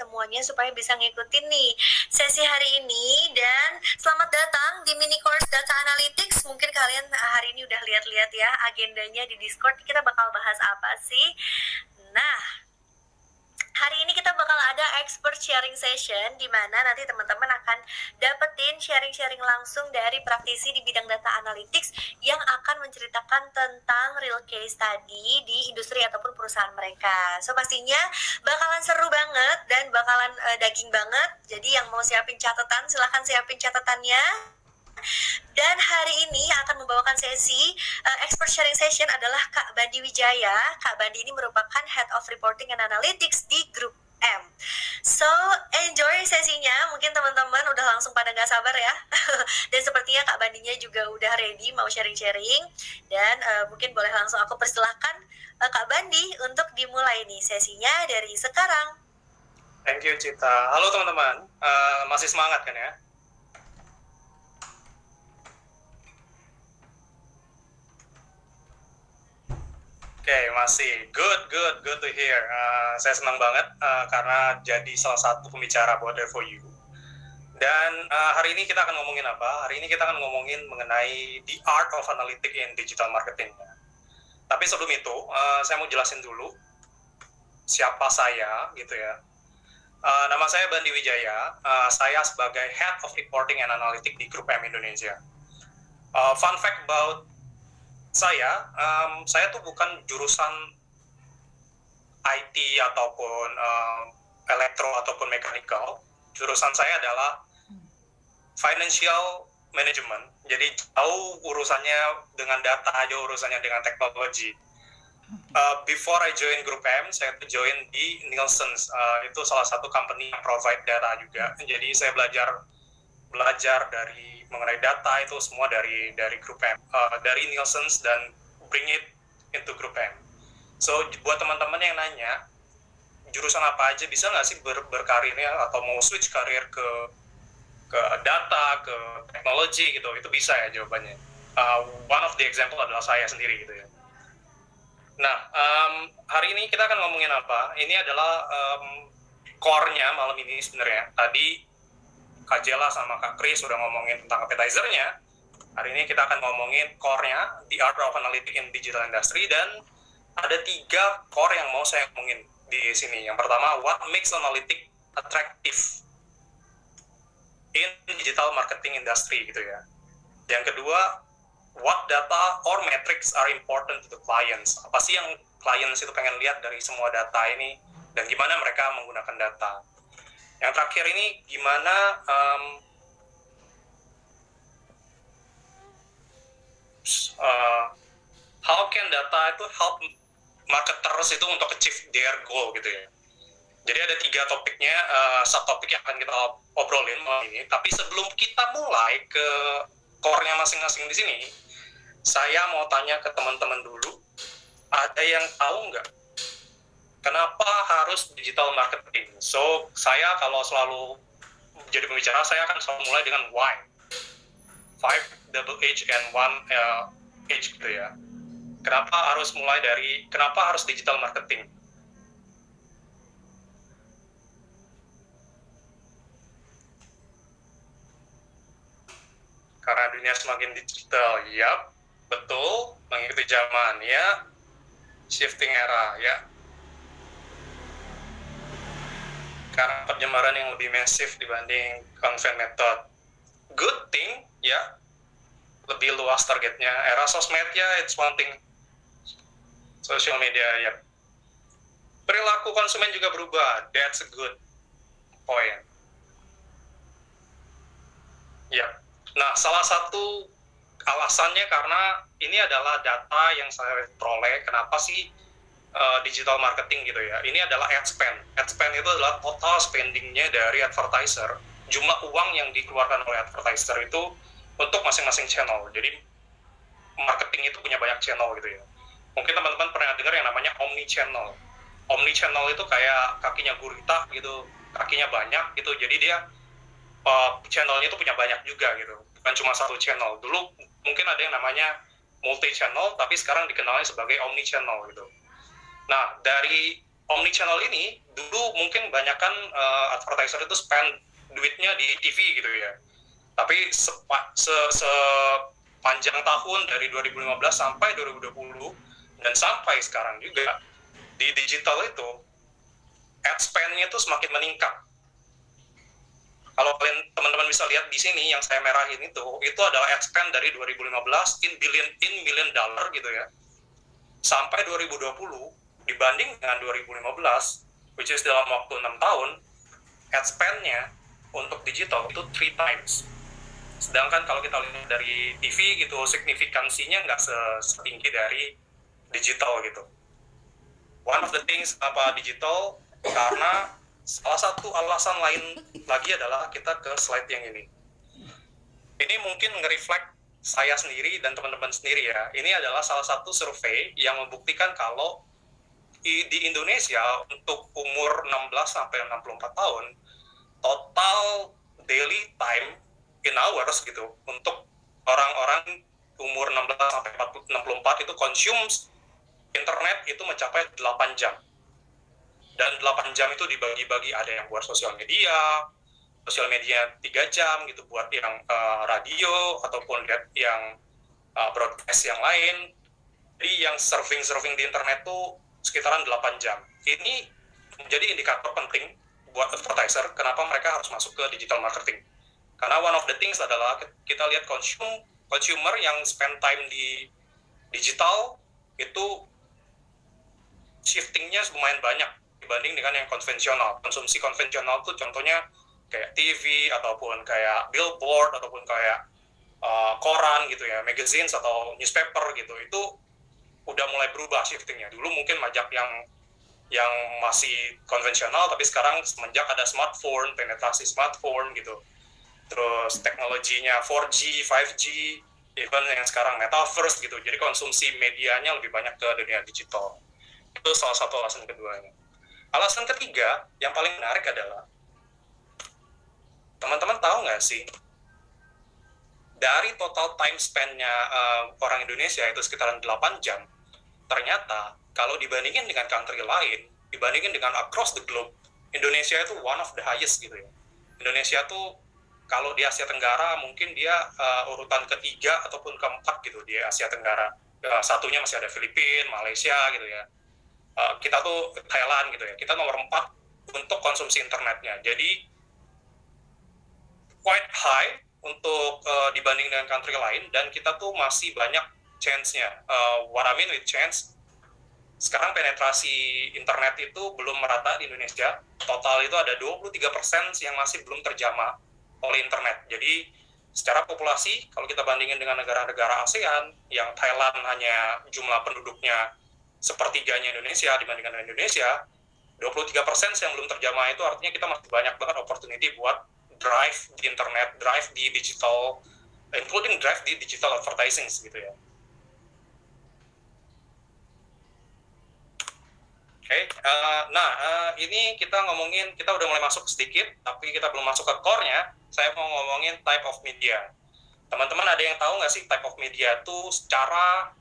semuanya supaya bisa ngikutin nih sesi hari ini. Dan selamat datang di mini course Data Analytics. Mungkin kalian hari ini udah lihat-lihat ya agendanya di Discord, kita bakal bahas apa sih. Nah, hari ini kita bakal ada expert sharing session di mana nanti teman-teman akan dapetin sharing-sharing langsung dari praktisi di bidang data analytics yang akan menceritakan tentang real case tadi di industri ataupun perusahaan mereka. So pastinya bakalan seru banget dan bakalan daging banget. Jadi yang mau siapin catatan silahkan siapin catatannya. Dan hari ini yang akan membawakan sesi expert sharing session adalah Kak Bandi Wijaya. Kak Bandi ini merupakan Head of Reporting and Analytics di Grup M. So, enjoy sesinya. Mungkin teman-teman udah langsung pada gak sabar ya. Dan sepertinya Kak Bandinya juga udah ready mau sharing-sharing. Dan mungkin boleh langsung aku persilahkan Kak Bandi untuk dimulai nih sesinya dari sekarang. Thank you, Cita. Halo teman-teman, masih semangat kan ya? Oke, masih good to hear. Saya senang banget karena jadi salah satu pembicara buat There For You. Dan hari ini kita akan ngomongin apa? Hari ini kita akan ngomongin mengenai the art of analytics in digital marketing. Tapi sebelum itu, saya mau jelasin dulu siapa saya, gitu ya. Nama saya Bandi Wijaya. Saya sebagai Head of Reporting and Analytics di Grup M Indonesia. Fun fact about saya tuh bukan jurusan IT ataupun elektro ataupun mechanical. Jurusan saya adalah financial management. Jadi jauh urusannya dengan data, jauh urusannya dengan teknologi. Before I join Grup M, saya tuh join di Nielsen. Itu salah satu company yang provide data juga. Jadi saya belajar dari mengenai data itu semua dari Grup M, dari Nielsen dan bring it into Grup M. So buat teman-teman yang nanya jurusan apa aja bisa nggak sih berkarirnya atau mau switch karir ke data, ke teknologi gitu, itu bisa ya jawabannya. One of the example adalah saya sendiri gitu ya. Nah, hari ini kita akan ngomongin apa? Ini adalah core-nya malam ini sebenarnya. Tadi Kak Jela sama Kak Kris sudah ngomongin tentang appetizer-nya. Hari ini kita akan ngomongin core-nya, the art of analytics in digital industry, dan ada 3 core yang mau saya ngomongin di sini. Yang pertama, what makes analytics attractive in digital marketing industry gitu ya. Yang kedua, what data or metrics are important to the clients. Apa sih yang clients itu pengen lihat dari semua data ini, dan gimana mereka menggunakan data. Yang terakhir ini gimana how can data itu help marketers itu untuk achieve their goal gitu ya. Jadi ada 3 topiknya, subtopik yang akan kita obrolin malam ini. Tapi sebelum kita mulai ke core-nya masing-masing di sini, saya mau tanya ke teman-teman dulu, ada yang tahu nggak kenapa harus digital marketing? So, saya kalau selalu jadi pembicara, saya akan selalu mulai dengan why. 5 double H and 1 H gitu ya. Kenapa harus mulai dari, kenapa harus digital marketing? Karena dunia semakin digital, yap, betul, mengikuti zaman, ya, shifting era, ya. Karena penyebaran yang lebih masif dibanding conventional method. Good thing, ya, lebih luas targetnya. Era sosmed, ya, it's one thing. Social media, ya. Perilaku konsumen juga berubah, that's a good point. Ya, nah salah satu alasannya karena ini adalah data yang saya peroleh, kenapa sih digital marketing gitu ya. Ini adalah ad spend. Ad spend itu adalah total spendingnya dari advertiser. Jumlah uang yang dikeluarkan oleh advertiser itu untuk masing-masing channel. Jadi marketing itu punya banyak channel gitu ya. Mungkin teman-teman pernah dengar yang namanya omni channel. Omni channel itu kayak kakinya gurita gitu, kakinya banyak gitu. Jadi dia channelnya itu punya banyak juga gitu. Bukan cuma satu channel. Dulu mungkin ada yang namanya multi channel, tapi sekarang dikenalnya sebagai omni channel gitu. Nah, dari omnichannel ini dulu mungkin banyakkan advertiser itu spend duitnya di TV gitu ya. Tapi sepanjang tahun dari 2015 sampai 2020 dan sampai sekarang juga di digital itu ad spend-nya itu semakin meningkat. Kalau kalian teman-teman bisa lihat di sini yang saya merahin itu adalah ad spend dari 2015 in million dollar gitu ya. Sampai 2020 dibanding dengan 2015, which is dalam waktu 6 tahun, ad spend-nya untuk digital itu 3 times. Sedangkan kalau kita lihat dari TV gitu, signifikansinya nggak setinggi dari digital gitu. One of the things apa digital, karena salah satu alasan lain lagi adalah kita ke slide yang ini. Ini mungkin nge-reflect saya sendiri dan teman-teman sendiri ya. Ini adalah salah satu survei yang membuktikan kalau di Indonesia untuk umur 16 sampai 64 tahun, total daily time in hours gitu untuk orang-orang umur 16 sampai 64 itu consumes internet itu mencapai 8 jam. Dan 8 jam itu dibagi-bagi, ada yang buat sosial media 3 jam gitu buat yang radio ataupun yang broadcast yang lain. Jadi yang surfing di internet tuh sekitaran 8 jam. Ini menjadi indikator penting buat advertiser kenapa mereka harus masuk ke digital marketing. Karena one of the things adalah kita lihat consumer yang spend time di digital itu shiftingnya lumayan banyak dibanding dengan yang konvensional. Konsumsi konvensional tuh contohnya kayak TV ataupun kayak billboard ataupun kayak koran gitu ya, magazines atau newspaper gitu. Itu udah mulai berubah shiftingnya. Dulu mungkin banyak yang masih konvensional, tapi sekarang semenjak ada smartphone, penetrasi smartphone gitu, terus teknologinya 4G, 5G, even yang sekarang metaverse gitu, jadi konsumsi medianya lebih banyak ke dunia digital. Itu salah satu alasan keduanya. Alasan ketiga yang paling menarik adalah, teman-teman tahu nggak sih, dari total time spend-nya orang Indonesia itu sekitaran 8 jam, ternyata kalau dibandingin dengan country lain, dibandingin dengan across the globe, Indonesia itu one of the highest gitu ya. Indonesia tuh kalau di Asia Tenggara mungkin dia urutan ketiga ataupun keempat gitu di Asia Tenggara. Satunya masih ada Filipina, Malaysia gitu ya. Kita tuh Thailand gitu ya. Kita nomor 4 untuk konsumsi internetnya. Jadi quite high untuk dibanding dengan country lain, dan kita tuh masih banyak chance-nya. What I mean with chance, sekarang penetrasi internet itu belum merata di Indonesia. Total itu ada 23% yang masih belum terjamah oleh internet. Jadi secara populasi, kalau kita bandingin dengan negara-negara ASEAN, yang Thailand hanya jumlah penduduknya sepertiganya Indonesia dibandingkan dengan Indonesia, 23% yang belum terjamah itu artinya kita masih banyak banget opportunity buat drive di internet, drive di digital, including drive di digital advertising gitu ya. Oke, ini kita udah mulai masuk sedikit, tapi kita belum masuk ke core-nya. Saya mau ngomongin type of media. Teman-teman ada yang tahu nggak sih type of media itu secara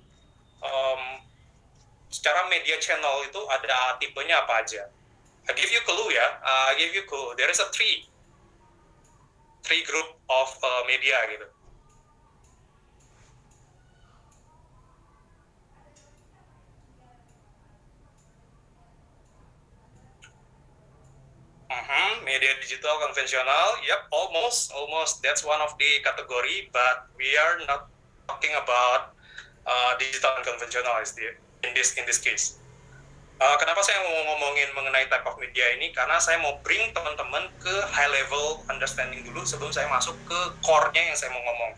media channel itu ada tipenya apa aja? I give you clue ya, There is a three group of media gitu. Media digital konvensional, yep, almost. That's one of the category, but we are not talking about digital and conventional in this case. Kenapa saya mau ngomongin mengenai type of media ini? Karena saya mau bring teman-teman ke high level understanding dulu sebelum saya masuk ke core-nya yang saya mau ngomong.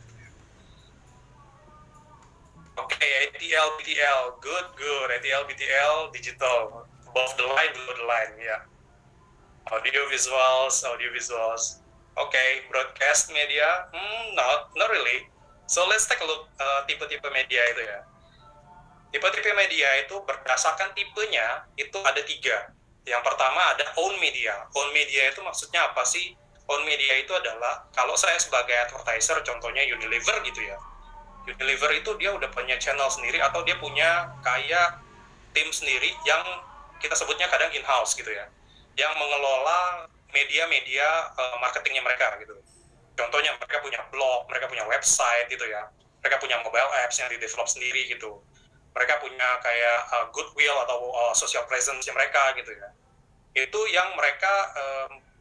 Oke, ATL, BTL, good. ATL, BTL, digital, above the line, below the line, ya. Yeah. Audio visuals. Okay, broadcast media, not really. So let's take a look tipe-tipe media itu ya. Tipe-tipe media itu berdasarkan tipenya itu ada 3. Yang pertama ada own media. Own media itu maksudnya apa sih? Own media itu adalah kalau saya sebagai advertiser, contohnya Unilever gitu ya. Unilever itu dia udah punya channel sendiri atau dia punya kayak tim sendiri yang kita sebutnya kadang in-house gitu ya, yang mengelola media-media marketingnya mereka gitu. Contohnya mereka punya blog, mereka punya website gitu ya, mereka punya mobile apps yang di-develop sendiri gitu. Mereka punya kayak goodwill atau social presence mereka gitu ya. Itu yang mereka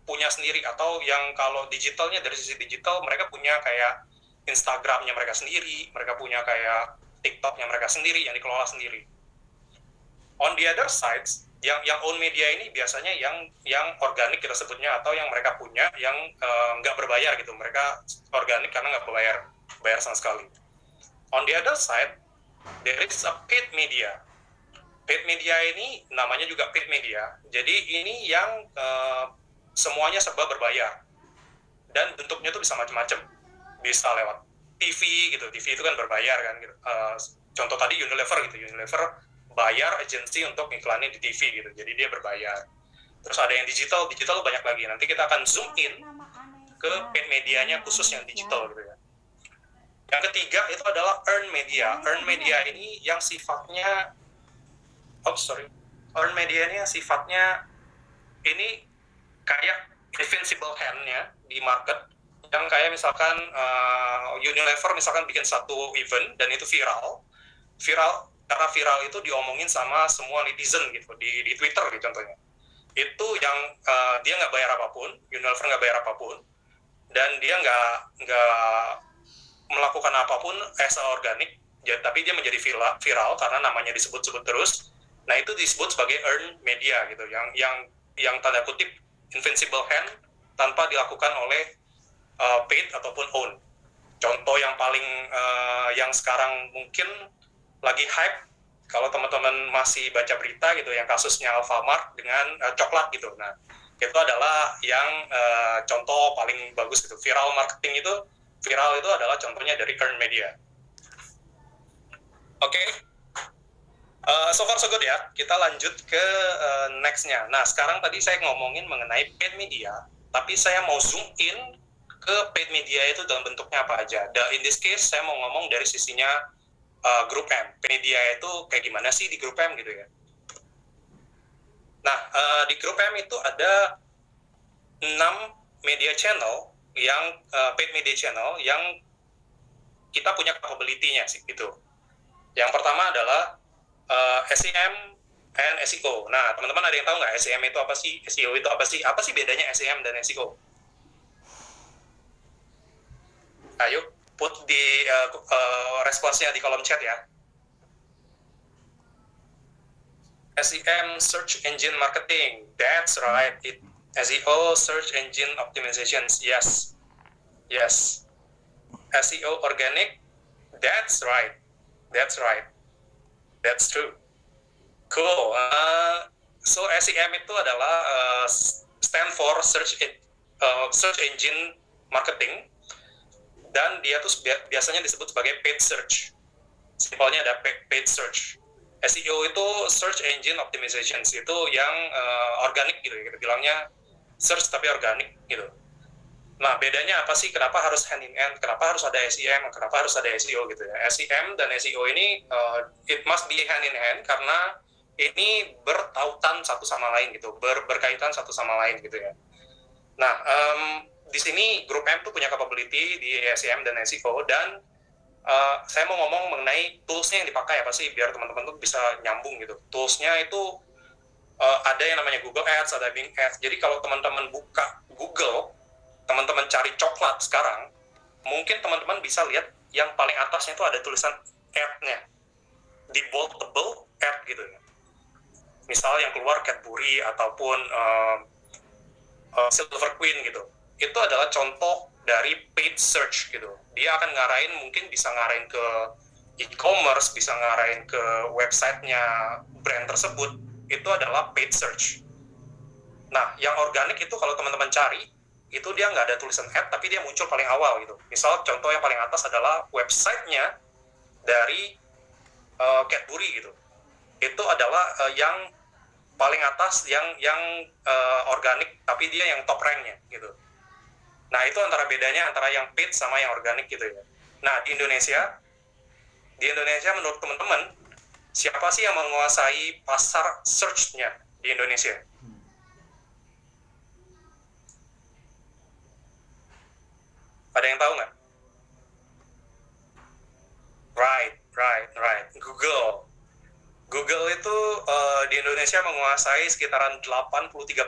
punya sendiri, atau yang kalau digitalnya dari sisi digital mereka punya kayak Instagramnya mereka sendiri, mereka punya kayak TikToknya mereka sendiri yang dikelola sendiri. On the other side, yang own media ini biasanya yang organik kita sebutnya, atau yang mereka punya yang nggak berbayar gitu. Mereka organik karena nggak bayar sama sekali. On the other side, there is a paid media. Paid media ini namanya juga paid media. Jadi ini yang semuanya serba berbayar. Dan bentuknya tuh bisa macam-macam. Bisa lewat TV gitu. TV itu kan berbayar kan gitu. Contoh tadi Unilever gitu. Unilever bayar agensi untuk iklanin di TV gitu, jadi dia berbayar. Terus ada yang digital banyak lagi. Nanti kita akan zoom in ke paid medianya khusus yang digital gitu ya. Yang ketiga itu adalah earn media. Earn media ini yang sifatnya, earn media ini yang sifatnya ini kayak invincible hand-nya di market, yang kayak misalkan Unilever misalkan bikin satu event dan itu viral, karena viral itu diomongin sama semua netizen gitu di Twitter gitu contohnya. Itu yang dia nggak bayar apapun, Unilever nggak bayar apapun, dan dia nggak melakukan apapun as organik, tapi dia menjadi viral karena namanya disebut-sebut terus. Nah itu disebut sebagai earn media gitu, yang tanda kutip invincible hand tanpa dilakukan oleh paid ataupun own. Contoh yang paling yang sekarang mungkin lagi hype, kalau teman-teman masih baca berita gitu, yang kasusnya Alfamart dengan coklat gitu. Nah, itu adalah yang contoh paling bagus gitu. Viral itu adalah contohnya dari earned media. Oke. So far so good ya. Kita lanjut ke next-nya. Nah, sekarang tadi saya ngomongin mengenai paid media, tapi saya mau zoom in ke paid media itu dalam bentuknya apa aja. In this case, saya mau ngomong dari sisinya grup M. Media itu kayak gimana sih di grup M gitu ya. Nah, di grup M itu ada 6 media channel, yang paid media channel yang kita punya capability-nya sih gitu. Yang pertama adalah SEM and SEO. Nah, teman-teman ada yang tahu nggak SEM itu apa sih? SEO itu apa sih? Apa sih bedanya SEM dan SEO? Ayo, put di responsnya di kolom chat ya. SEM, Search Engine Marketing. That's right. SEO, Search Engine Optimizations. Yes. SEO Organic. That's right. That's true. Cool. So SEM itu adalah stand for Search Engine Marketing. Dan dia tuh biasanya disebut sebagai paid search. Simpelnya ada paid search. SEO itu Search Engine Optimizations, itu yang organik gitu ya, kita bilangnya search tapi organik gitu. Nah, bedanya apa sih? Kenapa harus hand in hand? Kenapa harus ada SEM? Kenapa harus ada SEO gitu ya? SEM dan SEO ini it must be hand in hand karena ini bertautan satu sama lain gitu, berkaitan satu sama lain gitu ya. Nah, di sini grup M tuh punya capability di SEM dan SEO, dan saya mau ngomong mengenai toolsnya yang dipakai apa sih biar teman-teman tuh bisa nyambung gitu. Toolsnya itu ada yang namanya Google Ads, ada Bing Ads. Jadi kalau teman-teman buka Google, teman-teman cari coklat sekarang, mungkin teman-teman bisa lihat yang paling atasnya itu ada tulisan ad-nya, di boldable ad gitu ya. Misal yang keluar Cadbury ataupun Silver Queen gitu. Itu adalah contoh dari paid search gitu. Dia akan ngarahin, mungkin bisa ngarahin ke e-commerce, bisa ngarahin ke websitenya brand tersebut. Itu adalah paid search. Nah, yang organik itu kalau teman-teman cari, itu dia nggak ada tulisan ad, tapi dia muncul paling awal gitu. Misal contoh yang paling atas adalah websitenya dari Cadbury gitu. Itu adalah yang paling atas, yang organik, tapi dia yang top rank-nya gitu. Nah, itu antara bedanya antara yang paid sama yang organik gitu ya. Nah, di Indonesia menurut teman-teman, siapa sih yang menguasai pasar search-nya? di Indonesia? Ada yang tahu nggak? Right. Google itu di Indonesia menguasai sekitaran 83%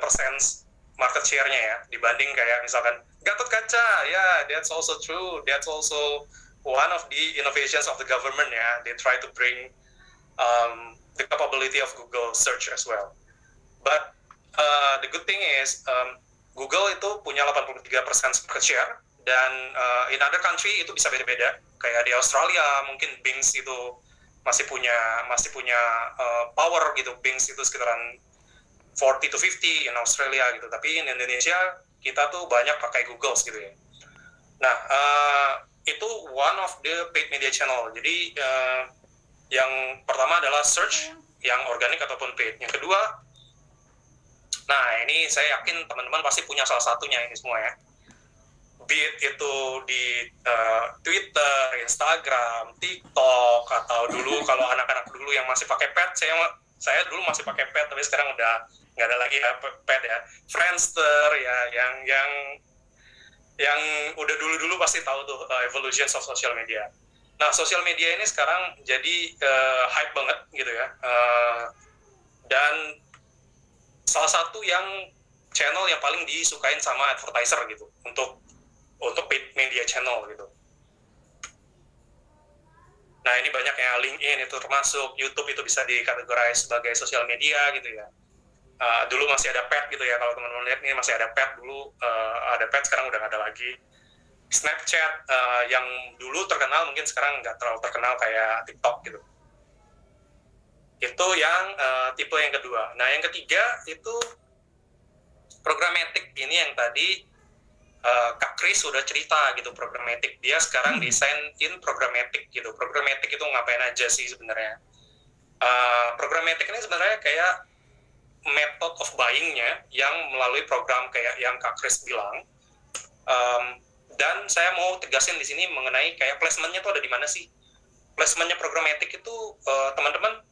market share-nya ya, dibanding kayak misalkan Gatot Kaca, ya, that's also true. That's also one of the innovations of the government ya. They try to bring the capability of Google search as well. But the good thing is Google itu punya 83% market share, dan in other country itu bisa beda-beda. Kayak di Australia mungkin Bing itu masih punya power gitu. Bing itu sekitaran 40 to 50 in Australia gitu. Tapi in Indonesia kita tuh banyak pakai Google gitu ya. Nah, itu one of the paid media channel. Jadi yang pertama adalah search yang organik ataupun paid. Yang kedua, nah ini saya yakin teman-teman pasti punya salah satunya ini semua ya. Be it itu di Twitter, Instagram, TikTok, atau dulu kalau anak-anak dulu yang masih pakai pet, saya dulu masih pakai pet, tapi sekarang udah nggak ada lagi ya pet ya. Friendster ya, yang udah dulu pasti tahu tuh evolutions of social media. Nah, social media ini sekarang jadi hype banget gitu ya, dan salah satu yang channel yang paling disukain sama advertiser gitu untuk paid media channel gitu. Nah, ini banyak ya, LinkedIn itu termasuk, YouTube itu bisa dikategorize sebagai sosial media gitu ya. Dulu masih ada pet gitu ya, kalau teman-teman lihat ini masih ada pet dulu, ada pet, sekarang udah nggak ada lagi. Snapchat yang dulu terkenal mungkin sekarang nggak terlalu terkenal kayak TikTok gitu. Itu yang tipe yang kedua. Nah, yang ketiga itu programmatic. Ini yang tadi Kak Kris sudah cerita gitu, programmatic. Dia sekarang desain in programmatic gitu. Programmatic itu ngapain aja sih sebenarnya? Programmatic ini sebenarnya kayak method of buying-nya yang melalui program kayak yang Kak Kris bilang. Dan saya mau tegasin di sini mengenai kayak placement-nya tuh ada di mana sih? Placement-nya programmatic itu teman-teman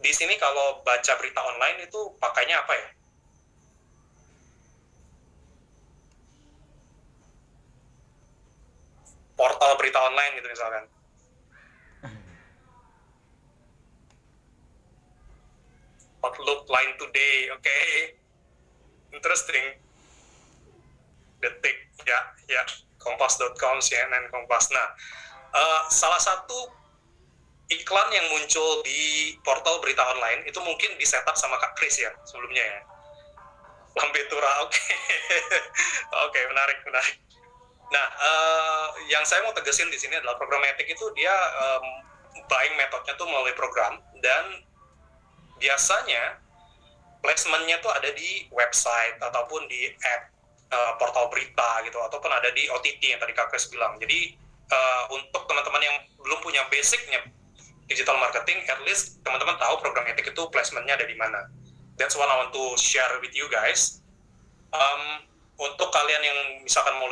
di sini kalau baca berita online itu pakainya apa ya? Portal berita online gitu misalkan. Outlook, Line Today, oke. Interesting. Detik, ya. Kompas.com, CNN, Kompas. Nah, salah satu iklan yang muncul di portal berita online itu mungkin di setup sama Kak Kris ya sebelumnya ya. Lambe Tura, oke. Oke, menarik. Nah, yang saya mau tegesin di sini adalah programmatic itu dia buying metodenya tuh melalui program, dan biasanya placement-nya tuh ada di website ataupun di app portal berita gitu, ataupun ada di OTT yang tadi Kak Kris bilang. Jadi untuk teman-teman yang belum punya basicnya digital marketing, at least teman-teman tahu programmatic itu placement-nya ada di mana. That's what I want to share with you guys. Untuk kalian yang misalkan mau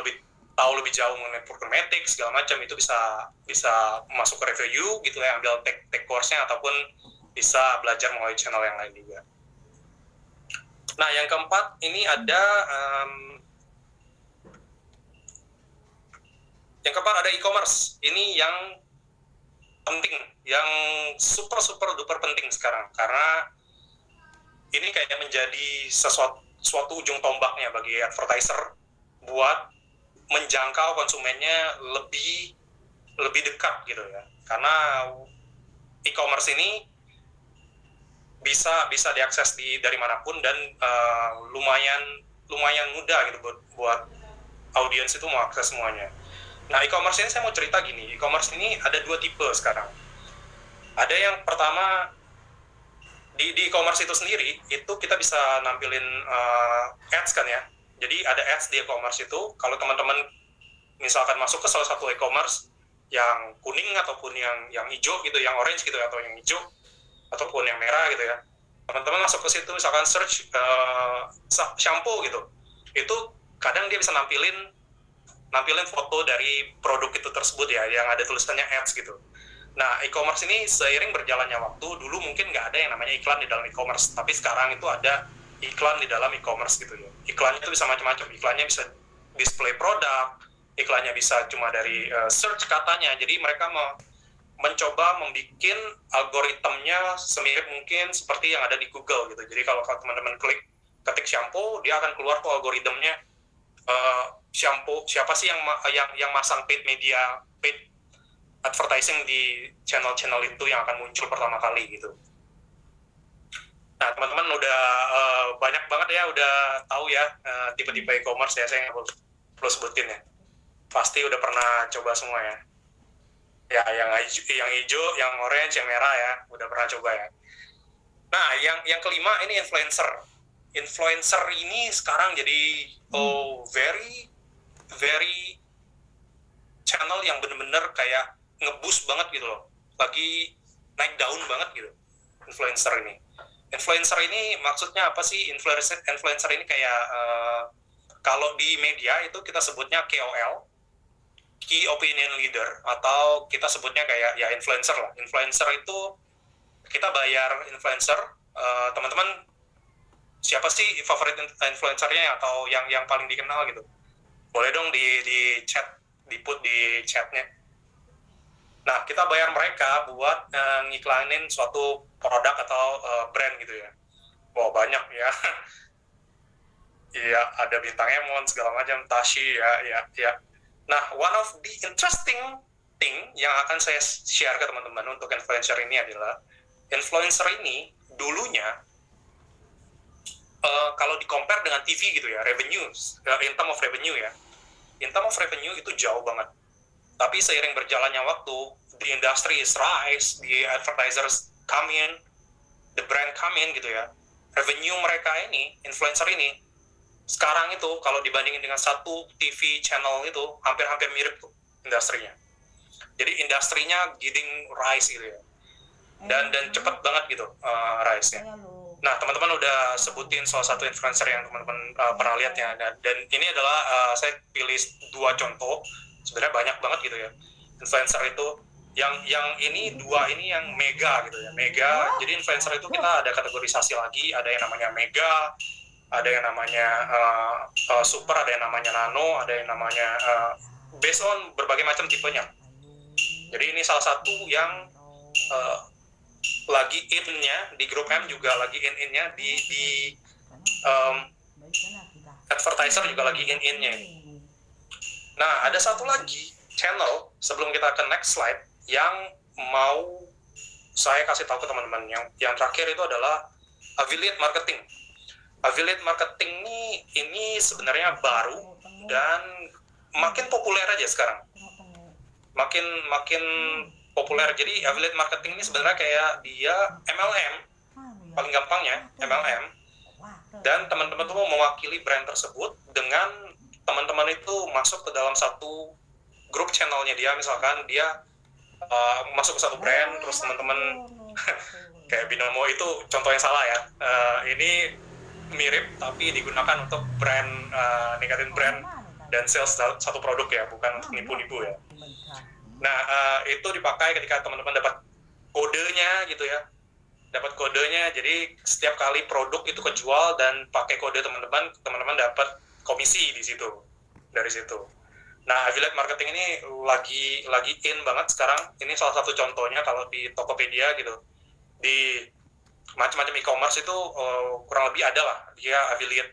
tahu lebih jauh mengenai programmatic segala macam, itu bisa masuk ke review gitu ya, ambil take course-nya, ataupun bisa belajar melalui channel yang lain juga. Nah, yang keempat ini ada e-commerce. Ini yang penting, yang super duper penting sekarang, karena ini kayak menjadi suatu ujung tombaknya bagi advertiser buat menjangkau konsumennya lebih dekat gitu ya, karena e-commerce ini bisa diakses dari manapun, dan lumayan mudah gitu buat audiens itu mau akses semuanya. Nah, e-commerce ini saya mau cerita gini, e-commerce ini ada dua tipe sekarang. Ada yang pertama, di e-commerce itu sendiri itu kita bisa nampilin ads kan ya. Jadi ada ads di e-commerce itu. Kalau teman-teman misalkan masuk ke salah satu e-commerce yang kuning ataupun yang hijau gitu, yang orange gitu, atau yang hijau ataupun yang merah gitu ya, teman-teman masuk ke situ misalkan search shampoo gitu, itu kadang dia bisa nampilin foto dari produk itu tersebut ya, yang ada tulisannya ads gitu. Nah, e-commerce ini seiring berjalannya waktu, dulu mungkin nggak ada yang namanya iklan di dalam e-commerce, tapi sekarang itu ada iklan di dalam e-commerce gitu ya. Iklannya itu bisa macam-macam, iklannya bisa display produk, iklannya bisa cuma dari search katanya, jadi mereka mencoba membuat algoritmnya semirip mungkin seperti yang ada di Google gitu. Jadi kalau teman-teman ketik shampoo, dia akan keluar tuh algoritmnya shampoo siapa sih yang masang paid advertising di channel-channel itu yang akan muncul pertama kali gitu. Nah, teman-teman udah banyak banget ya, udah tahu ya tipe-tipe e-commerce ya, saya nggak perlu sebutin ya. Pasti udah pernah coba semua ya. Ya, yang hijau, yang orange, yang merah ya, udah pernah coba ya. Nah, yang kelima ini influencer. Influencer ini sekarang jadi very very channel yang bener-bener kayak ngeboost banget gitu loh, lagi naik daun banget gitu influencer ini. Influencer ini maksudnya apa sih? Influencer ini kayak kalau di media itu kita sebutnya KOL, Key Opinion Leader, atau kita sebutnya kayak ya influencer lah. Influencer itu kita bayar influencer, teman-teman siapa sih favorit influencernya atau yang paling dikenal gitu? Boleh dong di chat, di-put di chatnya. Nah, kita bayar mereka buat ngiklanin suatu produk atau brand gitu ya. Wah, banyak ya. Iya, ada bintang Emon, segala macam, Tashi, ya. Nah, one of the interesting thing yang akan saya share ke teman-teman untuk influencer ini adalah, influencer ini dulunya, kalau di-compare dengan TV gitu ya, revenues, in term of revenue ya, in term of revenue itu jauh banget. Tapi seiring berjalannya waktu, the industry is rise, the advertisers come in, the brand come in gitu ya. Revenue mereka ini, influencer ini, sekarang itu kalau dibandingin dengan satu TV channel itu, hampir-hampir mirip tuh industrinya. Jadi industrinya getting rise gitu ya. Dan cepet banget gitu rise-nya. Nah, teman-teman udah sebutin salah satu influencer yang teman-teman pernah lihat ya. Dan ini adalah saya pilih 2 contoh. Sebenarnya banyak banget gitu ya. Influencer itu yang ini 2 ini yang mega gitu ya. Mega. Jadi influencer itu kita ada kategorisasi lagi, ada yang namanya mega, ada yang namanya super, ada yang namanya nano, ada yang namanya based on berbagai macam tipenya. Jadi ini salah satu yang lagi in-nya di grup M, juga lagi in-nya di advertiser juga lagi in-nya ini. Nah, ada satu lagi channel sebelum kita ke next slide yang mau saya kasih tahu ke teman-teman. Yang terakhir itu adalah affiliate marketing. Affiliate marketing ini sebenarnya baru dan makin populer aja sekarang. Makin populer. Jadi affiliate marketing ini sebenarnya kayak dia MLM, paling gampangnya MLM. Dan teman-teman tuh mau mewakili brand tersebut dengan teman-teman itu masuk ke dalam satu grup channelnya dia, misalkan dia masuk ke satu brand, terus teman-teman kayak Binomo itu contoh yang salah ya. Ini mirip tapi digunakan untuk brand, ningkatin brand dan sales satu produk ya, bukan untuk nipu-nipu ya. Nah, itu dipakai ketika teman-teman dapat kodenya gitu ya. Dapat kodenya, jadi setiap kali produk itu kejual dan pakai kode teman-teman dapat komisi di situ, dari situ. Nah, affiliate marketing ini lagi in banget sekarang. Ini salah satu contohnya kalau di Tokopedia gitu. Di macam-macam e-commerce itu kurang lebih ada lah dia affiliate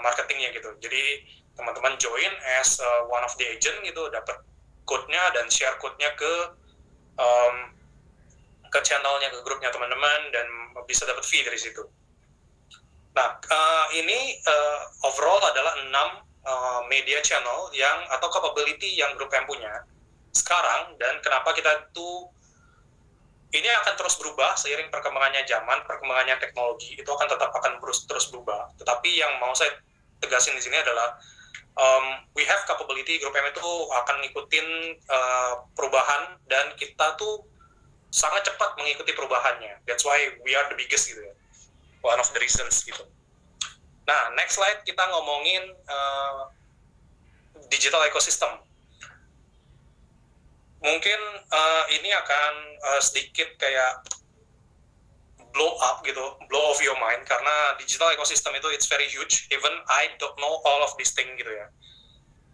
marketingnya gitu. Jadi teman-teman join as one of the agent gitu, dapat code-nya dan share code-nya ke channelnya, ke grupnya teman-teman, dan bisa dapat fee dari situ. Nah, ini overall adalah 6 media channel atau capability yang grup M punya sekarang, dan kenapa kita tuh ini akan terus berubah seiring perkembangannya zaman, perkembangannya teknologi, itu akan terus berubah. Tetapi yang mau saya tegasin di sini adalah we have capability, grup M itu akan ngikutin perubahan, dan kita tuh sangat cepat mengikuti perubahannya. That's why we are the biggest gitu ya. One of the reasons gitu. Nah, next slide kita ngomongin digital ecosystem. mungkin ini akan sedikit kayak blow up gitu, blow off your mind, karena digital ecosystem itu it's very huge. Even I don't know all of this thing gitu ya.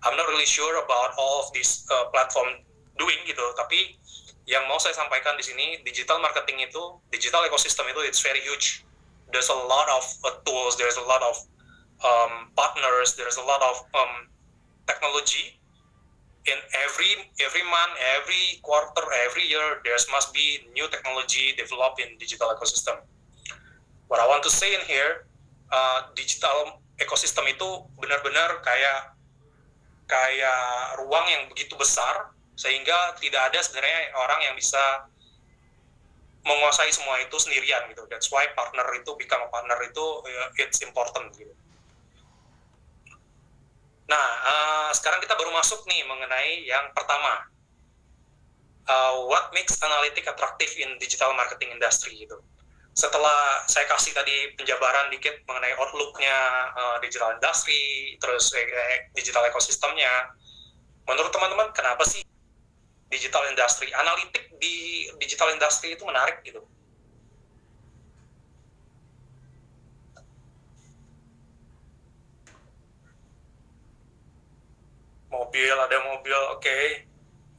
I'm not really sure about all of this platform doing gitu. Tapi yang mau saya sampaikan di sini, digital marketing itu, digital ecosystem itu it's very huge. There's a lot of tools, there's a lot of partners, there's a lot of technology. In every month, every quarter, every year, there must be new technology developed in digital ecosystem. What I want to say in here, digital ecosystem itu benar-benar kayak ruang yang begitu besar sehingga tidak ada sebenarnya orang yang bisa menguasai semua itu sendirian gitu. That's why partner itu become a partner itu it's important gitu. Nah, sekarang kita baru masuk nih mengenai yang pertama. What makes analytic attractive in digital marketing industry gitu. Setelah saya kasih tadi penjabaran dikit mengenai outlook-nya digital industry, terus digital ekosistemnya, menurut teman-teman kenapa sih digital industry, analitik di digital industry itu menarik gitu? Ada mobil, oke.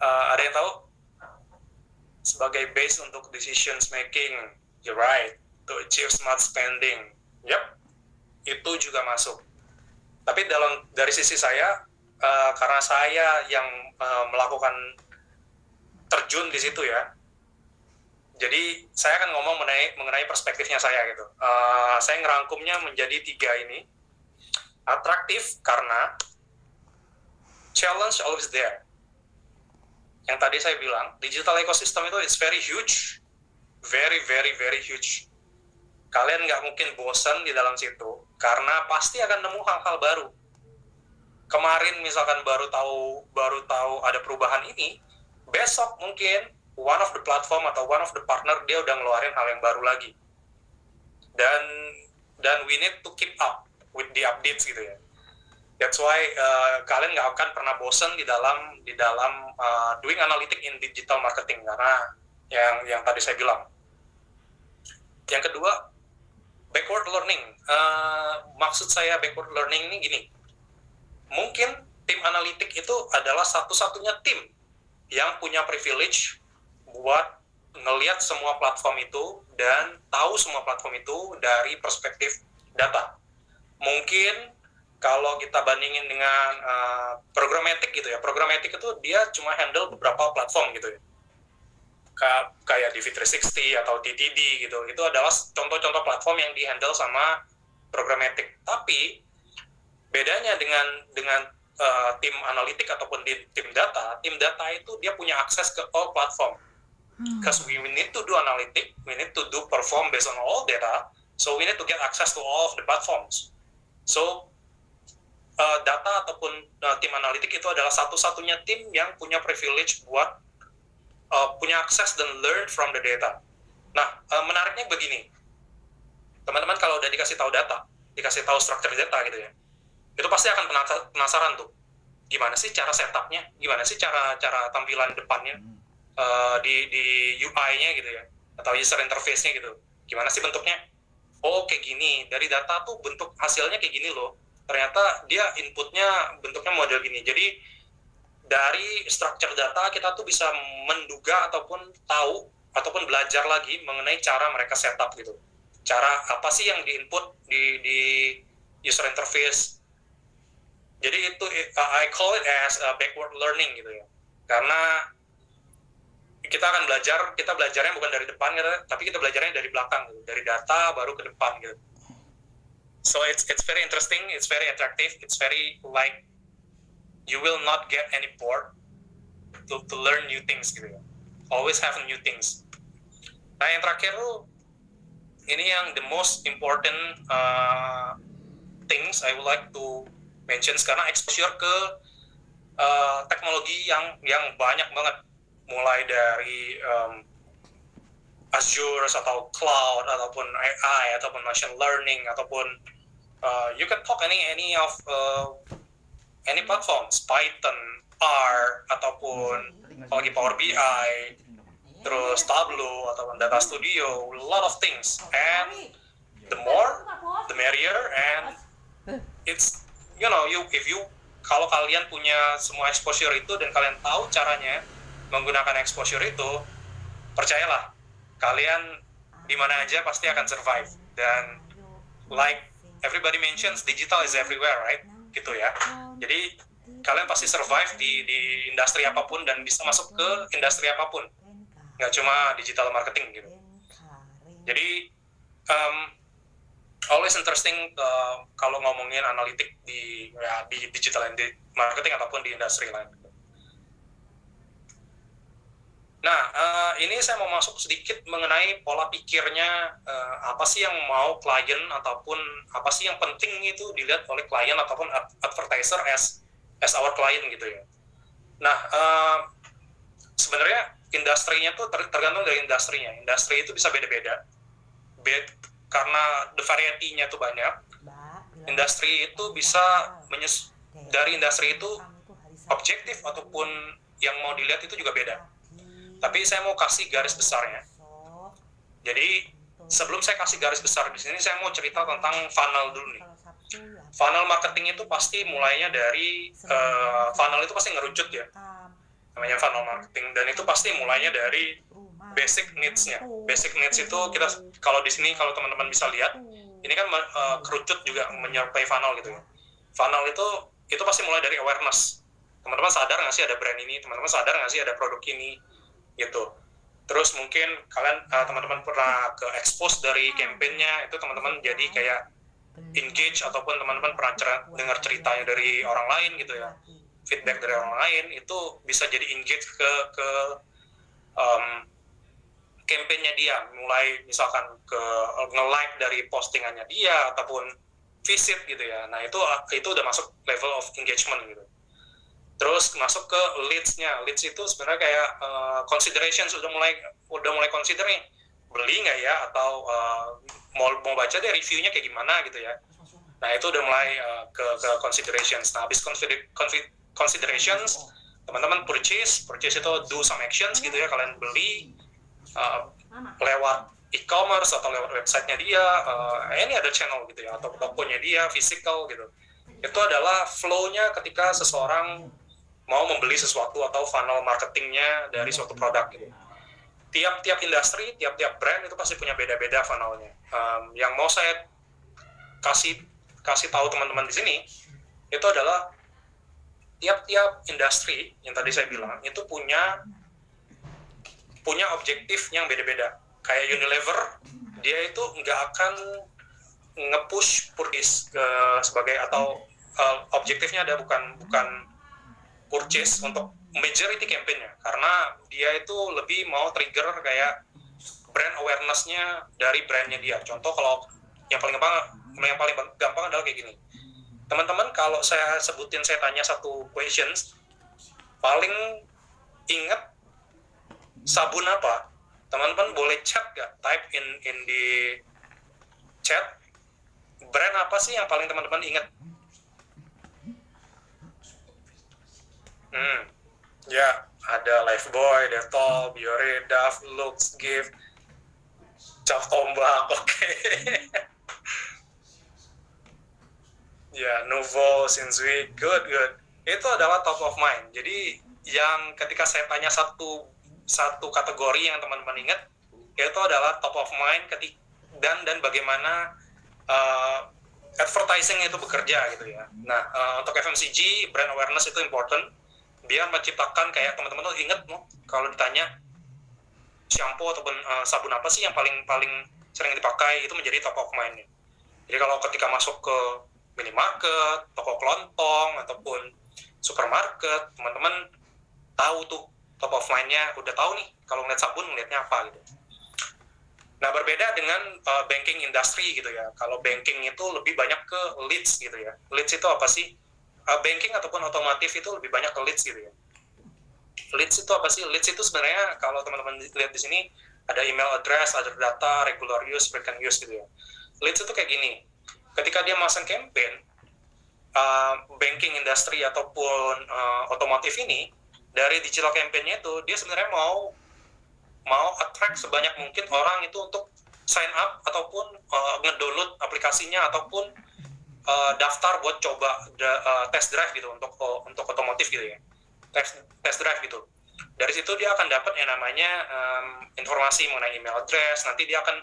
Ada yang tahu? Sebagai base untuk decisions making, you're right, to achieve smart spending, yep, itu juga masuk. Tapi dari sisi saya, karena saya yang melakukan terjun di situ ya, jadi saya akan ngomong mengenai perspektifnya saya gitu. Saya ngerangkumnya menjadi 3 ini. Atraktif karena challenge always there. Yang tadi saya bilang, digital ecosystem itu it's very huge, very very very huge. Kalian nggak mungkin bosan di dalam situ, karena pasti akan nemu hal-hal baru. Kemarin misalkan baru tahu ada perubahan ini, besok mungkin one of the platform atau one of the partner dia udah ngeluarin hal yang baru lagi. Dan we need to keep up with the updates gitu ya. That's why kalian nggak akan pernah bosan di dalam doing analytic in digital marketing, karena yang tadi saya bilang. Yang kedua, backward learning. Maksud saya backward learning ini gini. Mungkin tim analitik itu adalah satu-satunya tim yang punya privilege buat ngelihat semua platform itu dan tahu semua platform itu dari perspektif data. Mungkin kalau kita bandingin dengan programmatic gitu ya, programmatic itu dia cuma handle beberapa platform gitu ya, kayak DV360 atau TTD gitu, itu adalah contoh-contoh platform yang dihandle sama programmatic. Tapi bedanya dengan tim analitik ataupun tim data itu dia punya akses ke all platform. Because we need to do analytic, we need to do perform based on all data, so we need to get access to all of the platforms. So data ataupun tim analitik itu adalah satu-satunya tim yang punya privilege buat punya akses dan learn from the data. Nah, menariknya begini, teman-teman kalau udah dikasih tahu data, dikasih tahu structure data gitu ya, itu pasti akan penasaran tuh, gimana sih cara setupnya, gimana sih cara tampilan depannya di UI-nya gitu ya, atau user interface-nya gitu, gimana sih bentuknya? Oh kayak gini, dari data tuh bentuk hasilnya kayak gini loh. Ternyata dia inputnya bentuknya model gini. Jadi dari structure data kita tuh bisa menduga ataupun tahu ataupun belajar lagi mengenai cara mereka setup gitu. Cara apa sih yang diinput di user interface. Jadi itu I call it as backward learning gitu ya. Karena kita akan kita belajarnya bukan dari depan gitu, tapi kita belajarnya dari belakang gitu. Dari data baru ke depan gitu. So it's very interesting, it's very attractive, it's very like you will not get any bored to learn new things gitu ya. Always have new things. Nah yang terakhir tuh ini yang the most important things I would like to mention, karena exposure ke teknologi yang banyak banget, mulai dari Azure atau cloud ataupun AI ataupun machine learning ataupun you can talk any of any platforms, Python, R ataupun apalagi Power BI, terus Tableau atau Data Studio, a lot of things. And the more, the merrier. And it's, kalau kalian punya semua exposure itu dan kalian tahu caranya menggunakan exposure itu, percayalah, kalian di mana aja pasti akan survive. Dan like everybody mentions, digital is everywhere, right? Gitu ya. Jadi kalian pasti survive di industri apapun dan bisa masuk ke industri apapun. Nggak cuma digital marketing gitu. Jadi always interesting kalau ngomongin analitik di digital marketing ataupun di industri lain. Nah, ini saya mau masuk sedikit mengenai pola pikirnya, apa sih yang mau klien ataupun apa sih yang penting itu dilihat oleh klien ataupun advertiser as our client gitu ya. Nah, sebenarnya industrinya tuh tergantung dari industrinya. Industri itu bisa beda-beda. Karena the variety-nya tuh banyak. Industri itu bisa dari industri itu objektif ataupun yang mau dilihat itu juga beda. Tapi saya mau kasih garis besarnya. Jadi sebelum saya kasih garis besar di sini, saya mau cerita tentang funnel dulu nih. Funnel marketing itu pasti mulainya dari funnel itu pasti ngerucut ya, namanya funnel marketing, dan itu pasti mulainya dari basic needs-nya. Basic needs itu kita kalau di sini kalau teman-teman bisa lihat, ini kan kerucut juga menyertai funnel gitu ya. Funnel itu pasti mulai dari awareness. Teman-teman sadar nggak sih ada brand ini? Teman-teman sadar nggak sih ada produk ini? Gitu. Terus mungkin kalian teman-teman pernah ke expose dari campaign-nya, itu teman-teman jadi kayak engage ataupun teman-teman pernah dengar ceritanya dari orang lain gitu ya, feedback dari orang lain, itu bisa jadi engage ke campaign-nya dia, mulai misalkan ke nge-like dari postingannya dia ataupun visit gitu ya. Nah itu udah masuk level of engagement gitu. Terus masuk ke leads-nya. Leads itu sebenarnya kayak consideration, sudah mulai consider nih, beli nggak ya, atau mau baca deh reviewnya kayak gimana gitu ya. Nah itu udah mulai ke considerations. Nah habis considerations, teman-teman purchase itu do some actions gitu ya, kalian beli lewat e-commerce atau lewat websitenya dia, any other channel gitu ya, atau tokonya dia, physical gitu. Itu adalah flow-nya ketika seseorang mau membeli sesuatu atau funnel marketingnya dari suatu produk gitu. Tiap industri, tiap brand itu pasti punya beda-beda funnelnya. Yang mau saya kasih tahu teman-teman di sini itu adalah tiap industri yang tadi saya bilang itu punya objektif yang beda-beda. Kayak Unilever, dia itu nggak akan nge-push purchase sebagai atau objektifnya ada bukan purchase untuk majority campaign-nya, karena dia itu lebih mau trigger kayak brand awareness-nya dari brand-nya dia. Contoh kalau yang paling gampang adalah kayak gini. Teman-teman kalau saya tanya satu questions, paling ingat sabun apa? Teman-teman boleh chat nggak? Type in di chat, brand apa sih yang paling teman-teman ingat? Ya, ada Lifebuoy, Dettol, Biore, Dove, Lux, Gift, Cap Tombak, oke. Ya, Nuvo, Shinsui, good. Itu adalah top of mind. Jadi, yang ketika saya tanya satu kategori yang teman-teman ingat, itu adalah top of mind dan bagaimana advertising itu bekerja gitu ya. Nah, untuk FMCG, brand awareness itu important. Dia menciptakan kayak teman-teman tuh inget kalau ditanya shampoo ataupun sabun apa sih yang paling sering dipakai, itu menjadi top of mind. Jadi kalau ketika masuk ke minimarket, toko kelontong ataupun supermarket, teman-teman tahu tuh top of mind-nya, udah tahu nih kalau ngeliat sabun ngeliatnya apa gitu. Nah berbeda dengan banking industry gitu ya. Kalau banking itu lebih banyak ke leads gitu ya. Leads itu apa sih? Banking ataupun otomotif itu lebih banyak ke leads gitu ya. Leads itu apa sih? Leads itu sebenarnya kalau teman-teman lihat di sini ada email address, ada data, regular use, frequent use gitu ya. Leads itu kayak gini. Ketika dia masang campaign, banking industry ataupun otomotif ini, dari digital campaign-nya itu dia sebenarnya mau attract sebanyak mungkin orang itu untuk sign up ataupun ngedownload aplikasinya ataupun daftar buat coba test drive gitu untuk otomotif gitu ya, test drive gitu. Dari situ dia akan dapat yang namanya informasi mengenai email address, nanti dia akan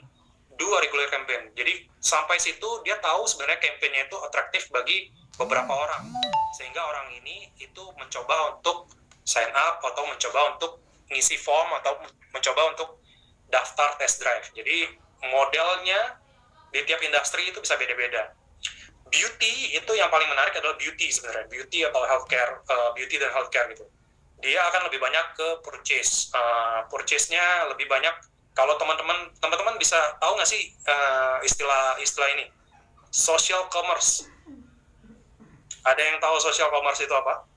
do a regular campaign. Jadi sampai situ dia tahu sebenarnya campaign-nya itu atraktif bagi beberapa orang, sehingga orang ini itu mencoba untuk sign up atau mencoba untuk ngisi form atau mencoba untuk daftar test drive. Jadi modelnya di tiap industri itu bisa beda-beda. Beauty itu yang paling menarik adalah beauty sebenarnya, beauty atau healthcare, beauty dan healthcare gitu. Dia akan lebih banyak ke purchase-nya lebih banyak. Kalau teman-teman bisa tahu nggak sih istilah ini, social commerce? Ada yang tahu social commerce itu apa?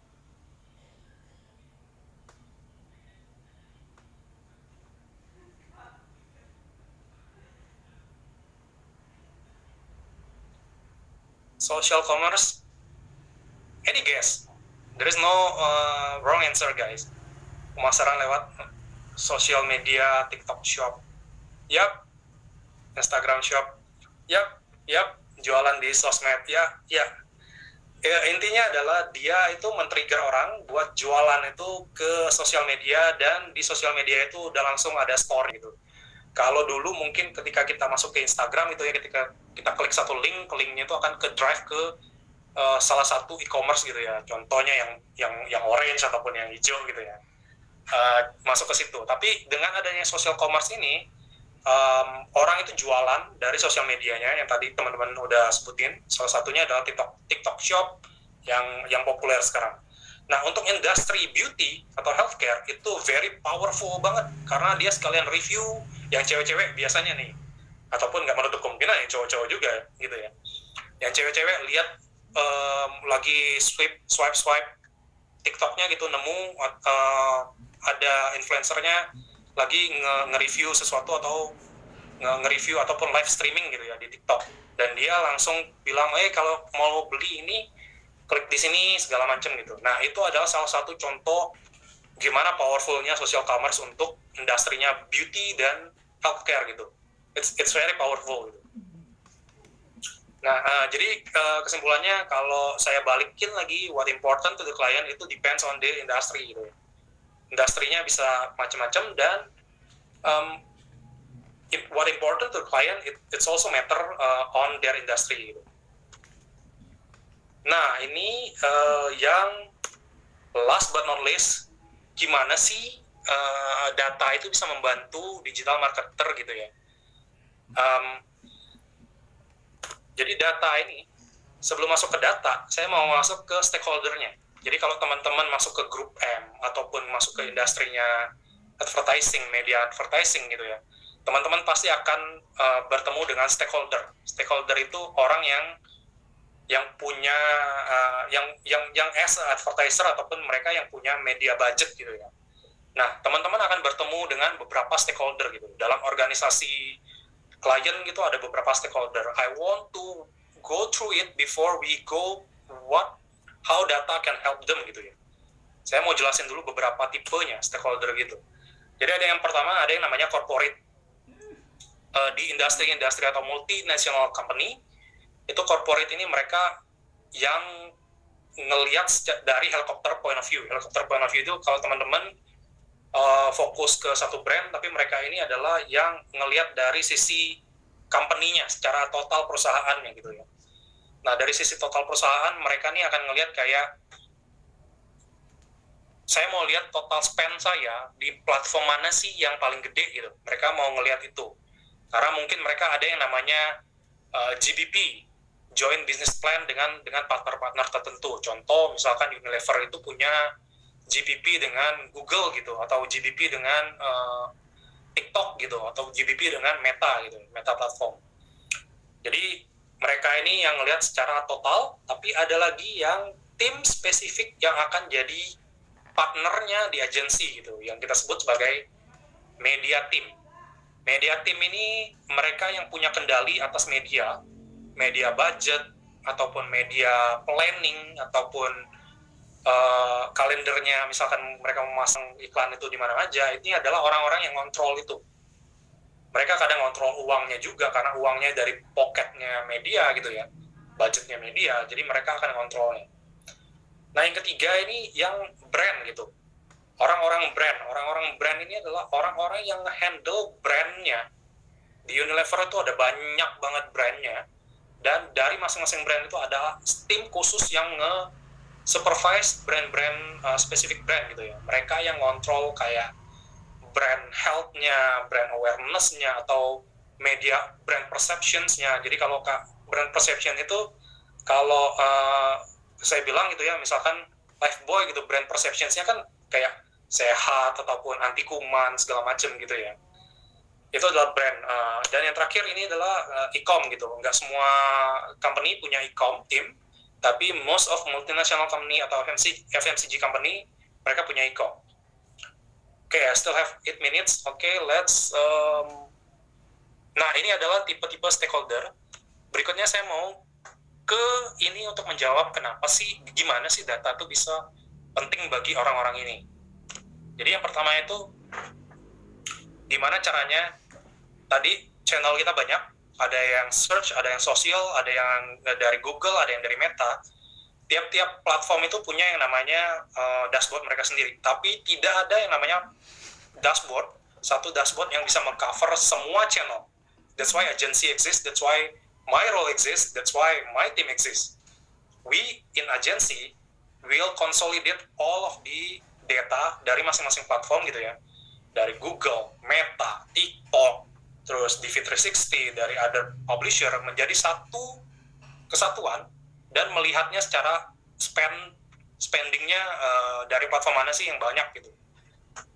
Social commerce, any guess? There is no wrong answer, guys. Pemasaran lewat social media, TikTok Shop, yap, Instagram Shop, yap, jualan di sosmed, ya. Intinya adalah dia itu men-trigger orang buat jualan itu ke sosial media, dan di sosial media itu udah langsung ada store gitu. Kalau dulu mungkin ketika kita masuk ke Instagram itu ya, ketika kita klik satu link, linknya itu akan ke drive ke salah satu e-commerce gitu ya. Contohnya yang orange ataupun yang hijau gitu ya. Masuk ke situ. Tapi dengan adanya social commerce ini, orang itu jualan dari sosial medianya yang tadi teman-teman udah sebutin. Salah satunya adalah TikTok Shop yang populer sekarang. Nah, untuk industri beauty atau healthcare itu very powerful banget karena dia sekalian review yang cewek-cewek biasanya nih, ataupun nggak menutup kemungkinan yang cowok-cowok juga gitu ya. Yang cewek-cewek lihat lagi swipe TikToknya gitu, nemu ada influencernya lagi nge-review sesuatu atau nge-review ataupun live streaming gitu ya di TikTok, dan dia langsung bilang, kalau mau beli ini klik di sini segala macam gitu. Nah, itu adalah salah satu contoh gimana powerfulnya social commerce untuk industrinya beauty dan healthcare gitu. It's very powerful gitu. Nah, jadi kesimpulannya kalau saya balikin lagi, what important to the client itu depends on the industry gitu. Industrinya bisa macam-macam, dan what important to the client it's also matter on their industry gitu. Nah, ini yang last but not least, gimana sih data itu bisa membantu digital marketer gitu ya. Jadi data ini, sebelum masuk ke data, saya mau masuk ke stakeholder-nya. Jadi kalau teman-teman masuk ke grup M, ataupun masuk ke industrinya advertising, media advertising gitu ya, teman-teman pasti akan bertemu dengan stakeholder. Stakeholder itu orang yang punya yang as advertiser ataupun mereka yang punya media budget gitu ya. Nah, teman-teman akan bertemu dengan beberapa stakeholder gitu. Dalam organisasi klien gitu ada beberapa stakeholder. I want to go through it before we go how data can help them gitu ya. Saya mau jelasin dulu beberapa tipenya stakeholder gitu. Jadi ada yang pertama, ada yang namanya corporate. Di industri atau multinational company, itu corporate ini mereka yang ngelihat dari helikopter point of view. Helikopter point of view itu kalau teman-teman fokus ke satu brand, tapi mereka ini adalah yang ngelihat dari sisi company-nya, secara total perusahaannya gitu ya. Nah, dari sisi total perusahaan, mereka nih akan ngelihat kayak, saya mau lihat total spend saya di platform mana sih yang paling gede gitu. Mereka mau ngelihat itu. Karena mungkin mereka ada yang namanya GBP, Joint Business Plan dengan partner-partner tertentu. Contoh, misalkan Unilever itu punya GBP dengan Google gitu, atau GBP dengan TikTok gitu, atau GBP dengan Meta gitu, Meta platform. Jadi mereka ini yang ngelihat secara total, tapi ada lagi yang tim spesifik yang akan jadi partnernya di agensi gitu, yang kita sebut sebagai media team. Media team ini mereka yang punya kendali atas media budget, ataupun media planning, ataupun kalendernya, misalkan mereka memasang iklan itu di mana aja, ini adalah orang-orang yang ngontrol itu. Mereka kadang ngontrol uangnya juga, karena uangnya dari pocketnya media gitu ya, budgetnya media, jadi mereka akan ngontrolnya. Nah yang ketiga ini yang brand gitu. Orang-orang brand ini adalah orang-orang yang handle brandnya. Di Unilever itu ada banyak banget brandnya, dan dari masing-masing brand itu ada tim khusus yang supervise brand-brand, spesifik brand gitu ya. Mereka yang ngontrol kayak brand health-nya, brand awareness-nya, atau media brand perceptions-nya. Jadi kalau brand perception itu, kalau saya bilang gitu ya, misalkan Lifebuoy gitu, brand perceptions-nya kan kayak sehat ataupun anti kuman segala macam gitu ya. Itu adalah brand. Dan yang terakhir ini adalah e-com gitu. Nggak semua company punya e-com team, tapi most of multinational company atau FMCG company mereka punya e-com. Oke, I still have 8 minutes. Oke, let's nah ini adalah tipe-tipe stakeholder. Berikutnya saya mau ke ini untuk menjawab gimana sih data itu bisa penting bagi orang-orang ini. Jadi yang pertama itu, gimana caranya, tadi channel kita banyak, ada yang search, ada yang sosial, ada yang dari Google, ada yang dari Meta. Tiap-tiap platform itu punya yang namanya dashboard mereka sendiri, tapi tidak ada yang namanya satu dashboard yang bisa mengcover semua channel. That's why agency exists, that's why my role exists, that's why my team exists. We in agency will consolidate all of the data dari masing-masing platform gitu ya, dari Google, Meta, TikTok, terus DV360, dari other publisher, menjadi satu kesatuan dan melihatnya secara spendingnya dari platform mana sih yang banyak gitu.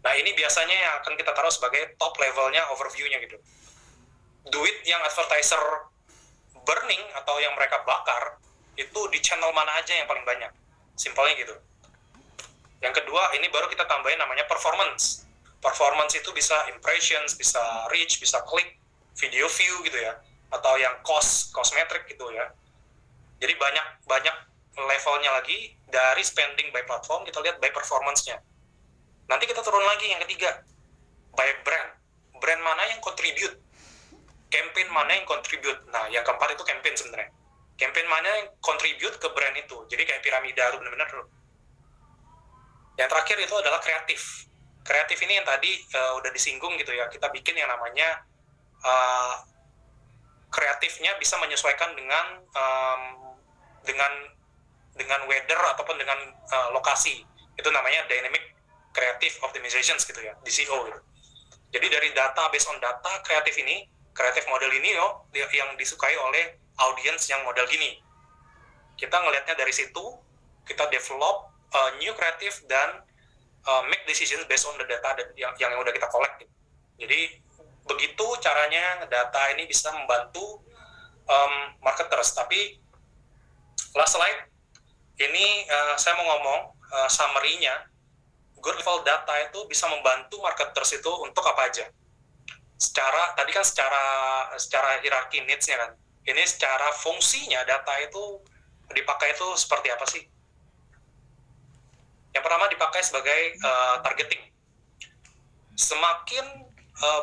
Nah ini biasanya yang akan kita taruh sebagai top levelnya, overview-nya gitu. Duit yang advertiser burning atau yang mereka bakar itu di channel mana aja yang paling banyak, simpelnya gitu. Yang kedua, ini baru kita tambahin namanya performance. Performance itu bisa impressions, bisa reach, bisa klik, video view gitu ya, atau yang cost metric gitu ya. Jadi banyak levelnya lagi. Dari spending by platform kita lihat by performance-nya. Nanti kita turun lagi yang ketiga, by brand mana yang contribute, campaign mana yang contribute. Nah yang keempat itu campaign sebenarnya, campaign mana yang contribute ke brand itu. Jadi kayak piramida benar-benar. Yang terakhir itu adalah kreatif ini yang tadi udah disinggung gitu ya, kita bikin yang namanya kreatifnya bisa menyesuaikan dengan weather ataupun dengan lokasi. Itu namanya dynamic creative optimizations gitu ya, DCO gitu. Jadi dari data, based on data, kreatif model ini yang disukai oleh audience yang model gini. Kita ngelihatnya dari situ, kita develop new creative dan make decisions based on the data yang udah kita collect gitu. Jadi begitu caranya data ini bisa membantu marketers. Tapi last slide ini saya mau ngomong summary-nya. Good level data itu bisa membantu marketers itu untuk apa aja. Tadi kan secara hierarki needs-nya kan. Ini secara fungsinya data itu dipakai itu seperti apa sih? Yang pertama dipakai sebagai targeting. Semakin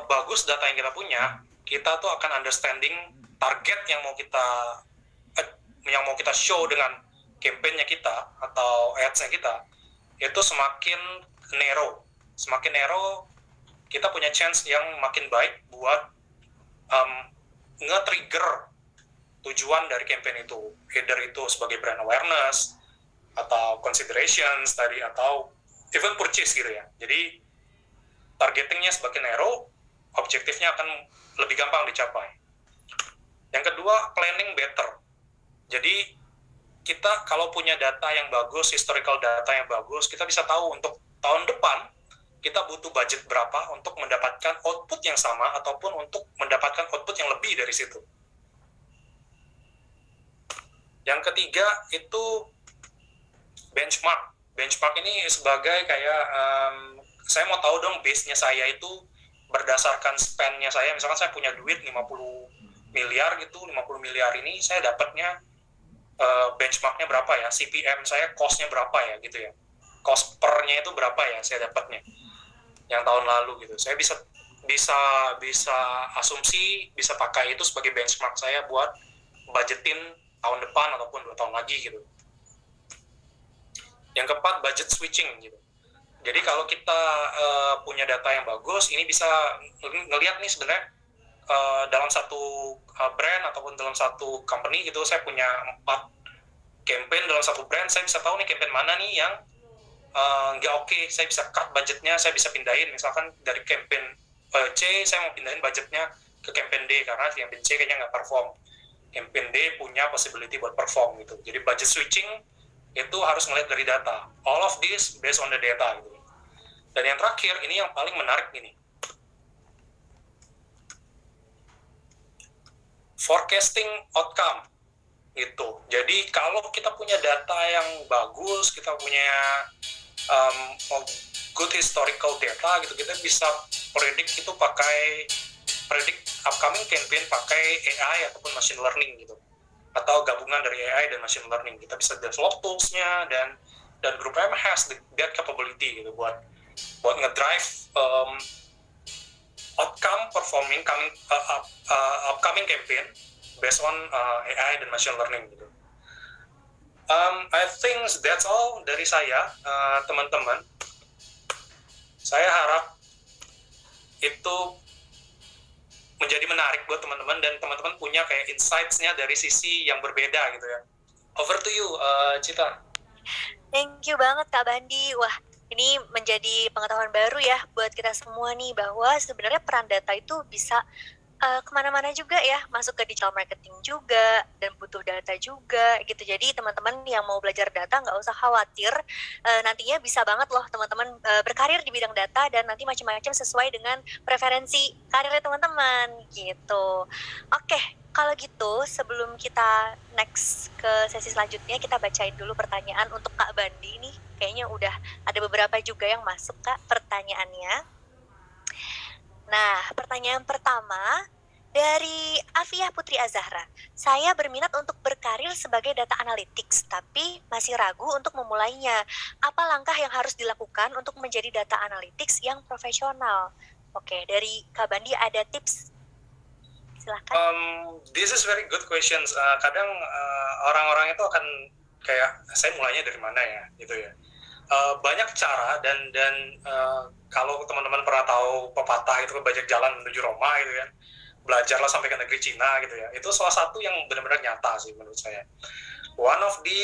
bagus data yang kita punya, kita tuh akan understanding target yang mau kita show dengan campaign-nya kita atau ads-nya kita, itu semakin narrow. Semakin narrow, kita punya chance yang makin baik buat nge-trigger tujuan dari campaign itu. Either itu sebagai brand awareness, atau considerations tadi, atau even purchase gitu ya. Jadi targetingnya semakin narrow, objektifnya akan lebih gampang dicapai. Yang kedua, planning better. Jadi kita kalau punya data yang bagus, historical data yang bagus, kita bisa tahu untuk tahun depan kita butuh budget berapa untuk mendapatkan output yang sama ataupun untuk mendapatkan output yang lebih dari situ. Yang ketiga itu benchmark. Benchmark ini sebagai kayak saya mau tahu dong base-nya saya itu berdasarkan spend-nya saya. Misalkan saya punya duit 50 miliar gitu, 50 miliar ini saya dapatnya benchmark-nya berapa ya, CPM saya cost-nya berapa ya gitu ya. cost per-nya itu berapa ya saya dapatnya yang tahun lalu gitu. Saya bisa bisa bisa asumsi, bisa pakai itu sebagai benchmark saya buat budgetin tahun depan ataupun 2 tahun lagi gitu. Yang keempat, budget switching gitu. Jadi kalau kita punya data yang bagus, ini bisa ngelihat nih sebenarnya dalam satu brand ataupun dalam satu company gitu, saya punya 4 campaign dalam satu brand, saya bisa tahu nih campaign mana nih yang nggak oke, saya bisa cut budgetnya, saya bisa pindahin, misalkan dari campaign C, saya mau pindahin budgetnya ke campaign D, karena campaign C kayaknya nggak perform, campaign D punya possibility buat perform gitu. Jadi budget switching itu harus ngelihat dari data, all of this based on the data gitu. Dan yang terakhir, ini yang paling menarik ini, forecasting outcome gitu. Jadi kalau kita punya data yang bagus, kita punya good historical data gitu, kita bisa predict itu predict upcoming campaign pakai AI ataupun machine learning gitu, atau gabungan dari AI dan machine learning. Kita bisa develop toolsnya, dan grup M has that capability gitu buat ngedrive outcome performing upcoming campaign based on AI dan machine learning gitu. I think that's all dari saya, teman-teman. Saya harap itu menjadi menarik buat teman-teman, dan teman-teman punya kayak insights-nya dari sisi yang berbeda gitu ya. Over to you, Cita. Thank you banget Kak Bandi. Wah, ini menjadi pengetahuan baru ya buat kita semua nih, bahwa sebenarnya peran data itu bisa kemana-mana juga ya, masuk ke digital marketing juga, dan butuh data juga gitu. Jadi teman-teman yang mau belajar data nggak usah khawatir, nantinya bisa banget loh teman-teman berkarir di bidang data, dan nanti macam-macam sesuai dengan preferensi karirnya teman-teman gitu. Oke, kalau gitu sebelum kita next ke sesi selanjutnya, kita bacain dulu pertanyaan untuk Kak Bandi nih. Kayaknya udah ada beberapa juga yang masuk Kak pertanyaannya. Nah, pertanyaan pertama dari Afia Putri Azahra. Saya berminat untuk berkarir sebagai data analytics, tapi masih ragu untuk memulainya. Apa langkah yang harus dilakukan untuk menjadi data analytics yang profesional? Oke, dari Kak Bandi ada tips? Silahkan. This is very good questions. Kadang orang-orang itu akan kayak, saya mulainya dari mana ya, gitu ya. Banyak cara, dan kalau teman-teman pernah tahu pepatah itu banyak jalan menuju Roma gitu kan, belajarlah sampai ke negeri Cina gitu ya, itu salah satu yang benar-benar nyata sih menurut saya. One of the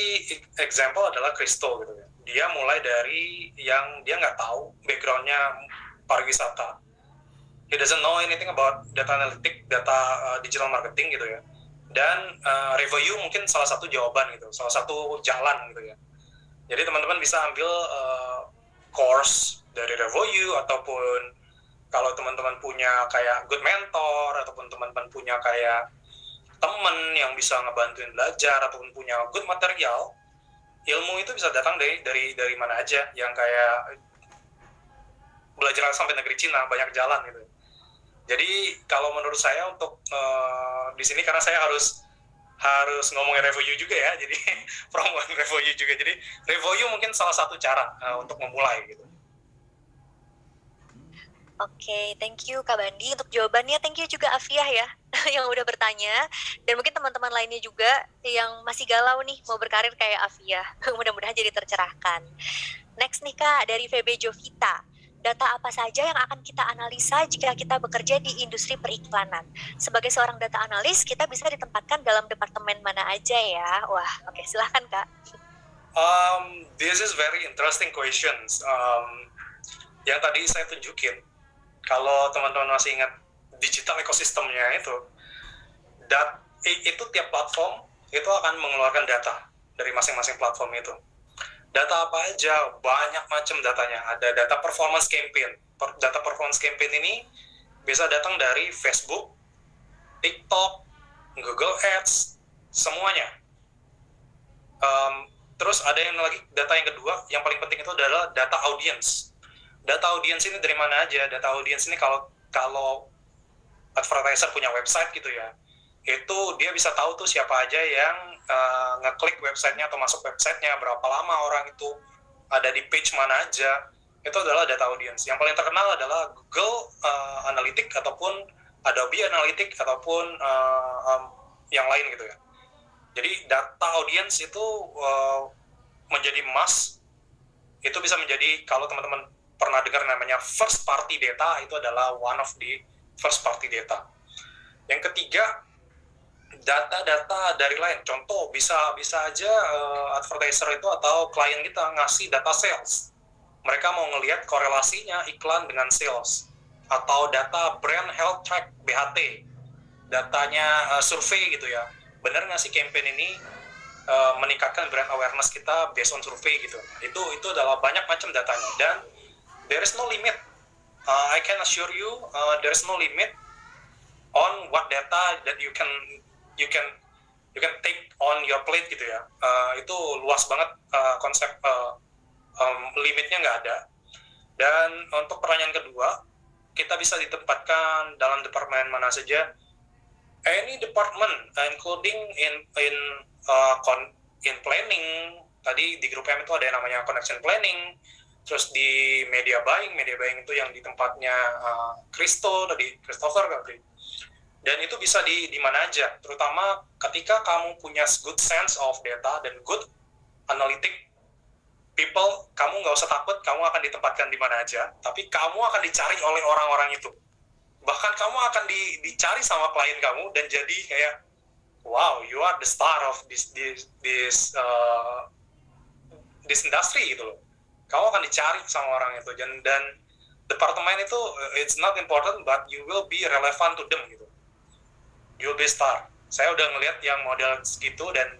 example adalah Kristo gitu ya. Dia mulai dari yang dia nggak tahu backgroundnya pariwisata, he doesn't know anything about data analytics, data digital marketing gitu ya, dan Revoyu mungkin salah satu jawaban gitu, salah satu jalan gitu ya. Jadi teman-teman bisa ambil course dari Revoyu, ataupun kalau teman-teman punya kayak good mentor, ataupun teman-teman punya kayak teman yang bisa ngebantuin belajar, ataupun punya good material, ilmu itu bisa datang dari mana aja, yang kayak belajar sampai negeri Cina, banyak jalan gitu. Jadi kalau menurut saya untuk di sini, karena saya harus ngomongin Revoyu juga ya, jadi promoin Revoyu juga. Jadi Revoyu mungkin salah satu cara untuk memulai gitu. Oke, thank you Kak Bandi untuk jawabannya. Thank you juga Afiah ya yang udah bertanya, dan mungkin teman-teman lainnya juga yang masih galau nih mau berkarir kayak Afiah. Mudah-mudahan jadi tercerahkan. Next nih Kak, dari VB Jovita. Data apa saja yang akan kita analisa jika kita bekerja di industri periklanan? Sebagai seorang data analis, kita bisa ditempatkan dalam departemen mana aja ya? Wah, oke, silahkan Kak. This is very interesting questions. Yang tadi saya tunjukin, kalau teman-teman masih ingat digital ekosistemnya itu tiap platform itu akan mengeluarkan data dari masing-masing platform itu. Data apa aja? Banyak macam datanya. Ada data performance campaign. Data performance campaign ini bisa datang dari Facebook, TikTok, Google Ads, semuanya. Terus ada yang lagi, data yang kedua, yang paling penting itu adalah data audience. Data audience ini dari mana aja? Data audience ini kalau advertiser punya website gitu ya, itu dia bisa tahu tuh siapa aja yang ngeklik websitenya atau masuk websitenya, berapa lama orang itu ada di page mana aja, itu adalah data audience. Yang paling terkenal adalah Google Analytics ataupun Adobe Analytics ataupun yang lain gitu ya. Jadi data audience itu menjadi must. Itu bisa menjadi, kalau teman-teman pernah dengar namanya first party data, itu adalah one of the first party data. Yang ketiga, data-data dari lain. Contoh, bisa aja advertiser itu atau klien kita ngasih data sales. Mereka mau ngelihat korelasinya iklan dengan sales. Atau data brand health track, BHT. Datanya survei gitu ya. Benar nggak sih campaign ini meningkatkan brand awareness kita based on survei gitu. Itu adalah banyak macam datanya. Dan there is no limit. I can assure you, there is no limit on what data that you can take on your plate gitu ya. Itu luas banget konsep limitnya nggak ada. Dan untuk pertanyaan kedua, kita bisa ditempatkan dalam departemen mana saja. Any department, including in planning. Tadi di grup M itu ada yang namanya connection planning. Terus di media buying itu yang di tempatnya Christopher tadi. Dan itu bisa di mana aja, terutama ketika kamu punya good sense of data dan good analytic people, kamu nggak usah takut, kamu akan ditempatkan di mana aja, tapi kamu akan dicari oleh orang-orang itu. Bahkan kamu akan dicari sama klien kamu dan jadi kayak, wow, you are the star of this industry gitu loh. Kamu akan dicari sama orang itu, dan departemen itu it's not important, but you will be relevant to them gitu. You'll be star. Saya udah ngelihat yang model segitu dan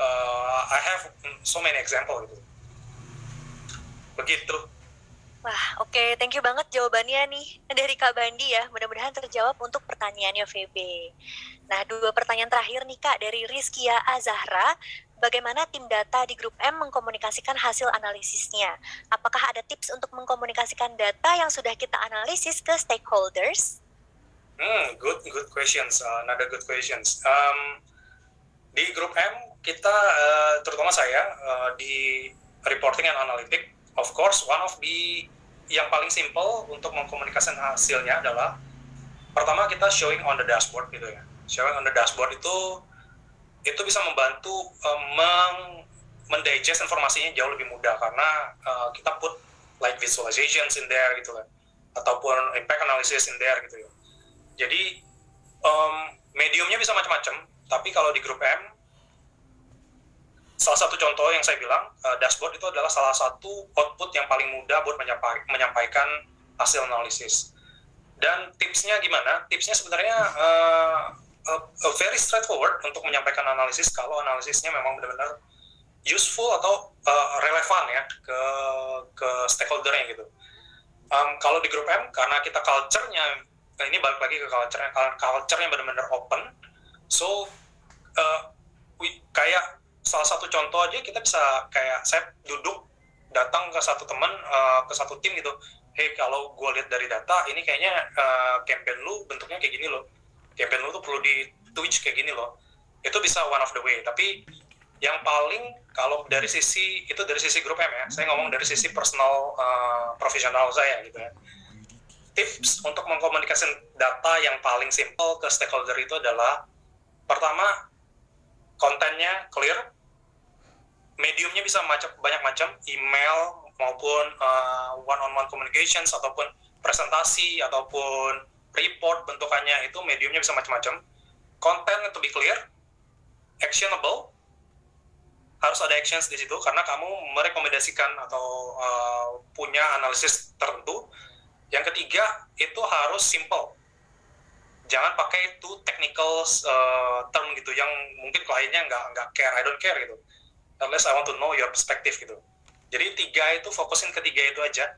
I have so many example gitu. Begitu. Wah, oke. Thank you banget jawabannya nih dari Kak Bandi ya. Mudah-mudahan terjawab untuk pertanyaannya VB. Nah, 2 pertanyaan terakhir nih Kak dari Rizkia Azahra. Bagaimana tim data di grup M mengkomunikasikan hasil analisisnya? Apakah ada tips untuk mengkomunikasikan data yang sudah kita analisis ke stakeholders? Good questions. Another good questions. Di grup M kita, terutama saya di reporting and analytics, of course, one of the yang paling simple untuk mengkomunikasikan hasilnya adalah pertama kita showing on the dashboard gitu ya. Showing on the dashboard itu bisa membantu mendigest informasinya jauh lebih mudah karena kita put like visualizations in there gitu kan, ataupun impact analysis in there gitu ya. Jadi mediumnya bisa macam-macam, tapi kalau di grup M, salah satu contoh yang saya bilang, dashboard itu adalah salah satu output yang paling mudah buat menyampaikan hasil analisis. Dan tipsnya gimana? Tipsnya sebenarnya very straightforward untuk menyampaikan analisis kalau analisisnya memang benar-benar useful atau relevan ya ke stakeholder-nya gitu. Kalau di grup M, karena kita culture-nya, ini balik lagi ke culture-nya benar-benar open, so kayak salah satu contoh aja kita bisa kayak saya duduk datang ke satu teman, ke satu tim gitu, hey kalau gue lihat dari data ini kayaknya campaign lu bentuknya kayak gini loh, campaign lu tuh perlu di twitch kayak gini loh. Itu bisa one of the way. Tapi yang paling kalau dari sisi grup M ya, saya ngomong dari sisi personal profesional saya gitu ya, tips untuk mengkomunikasikan data yang paling simple ke stakeholder itu adalah pertama, kontennya clear, mediumnya bisa banyak macam, email maupun one-on-one communications ataupun presentasi ataupun report bentukannya, itu mediumnya bisa macam-macam. Konten to be clear, actionable, harus ada actions di situ karena kamu merekomendasikan atau punya analisis tertentu. Yang ketiga, itu harus simple. Jangan pakai too technical term gitu yang mungkin kliennya nggak care, I don't care gitu. Unless I want to know your perspective gitu. Jadi 3 itu fokusin ke 3 itu aja.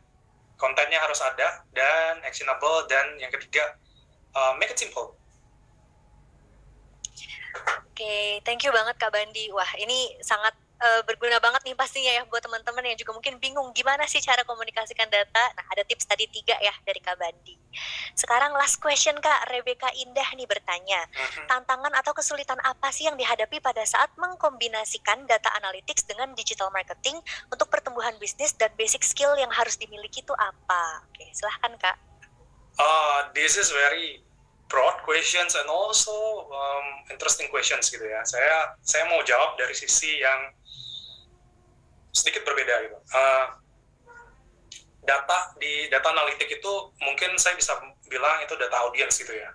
Kontennya harus ada dan actionable, dan yang ketiga make it simple. Oke, thank you banget Kak Bandi. Wah, ini sangat berguna banget nih pastinya ya buat teman-teman yang juga mungkin bingung gimana sih cara komunikasikan data. Nah, ada tips tadi 3 ya dari Kak Bandi. Sekarang last question Kak, Rebecca Indah nih bertanya, tantangan atau kesulitan apa sih yang dihadapi pada saat mengkombinasikan data analytics dengan digital marketing untuk pertumbuhan bisnis dan basic skill yang harus dimiliki itu apa? Oke, silahkan Kak. This is very broad questions and also interesting questions gitu ya. Saya mau jawab dari sisi yang sedikit berbeda gitu. Data analitik itu mungkin saya bisa bilang itu data audience gitu ya.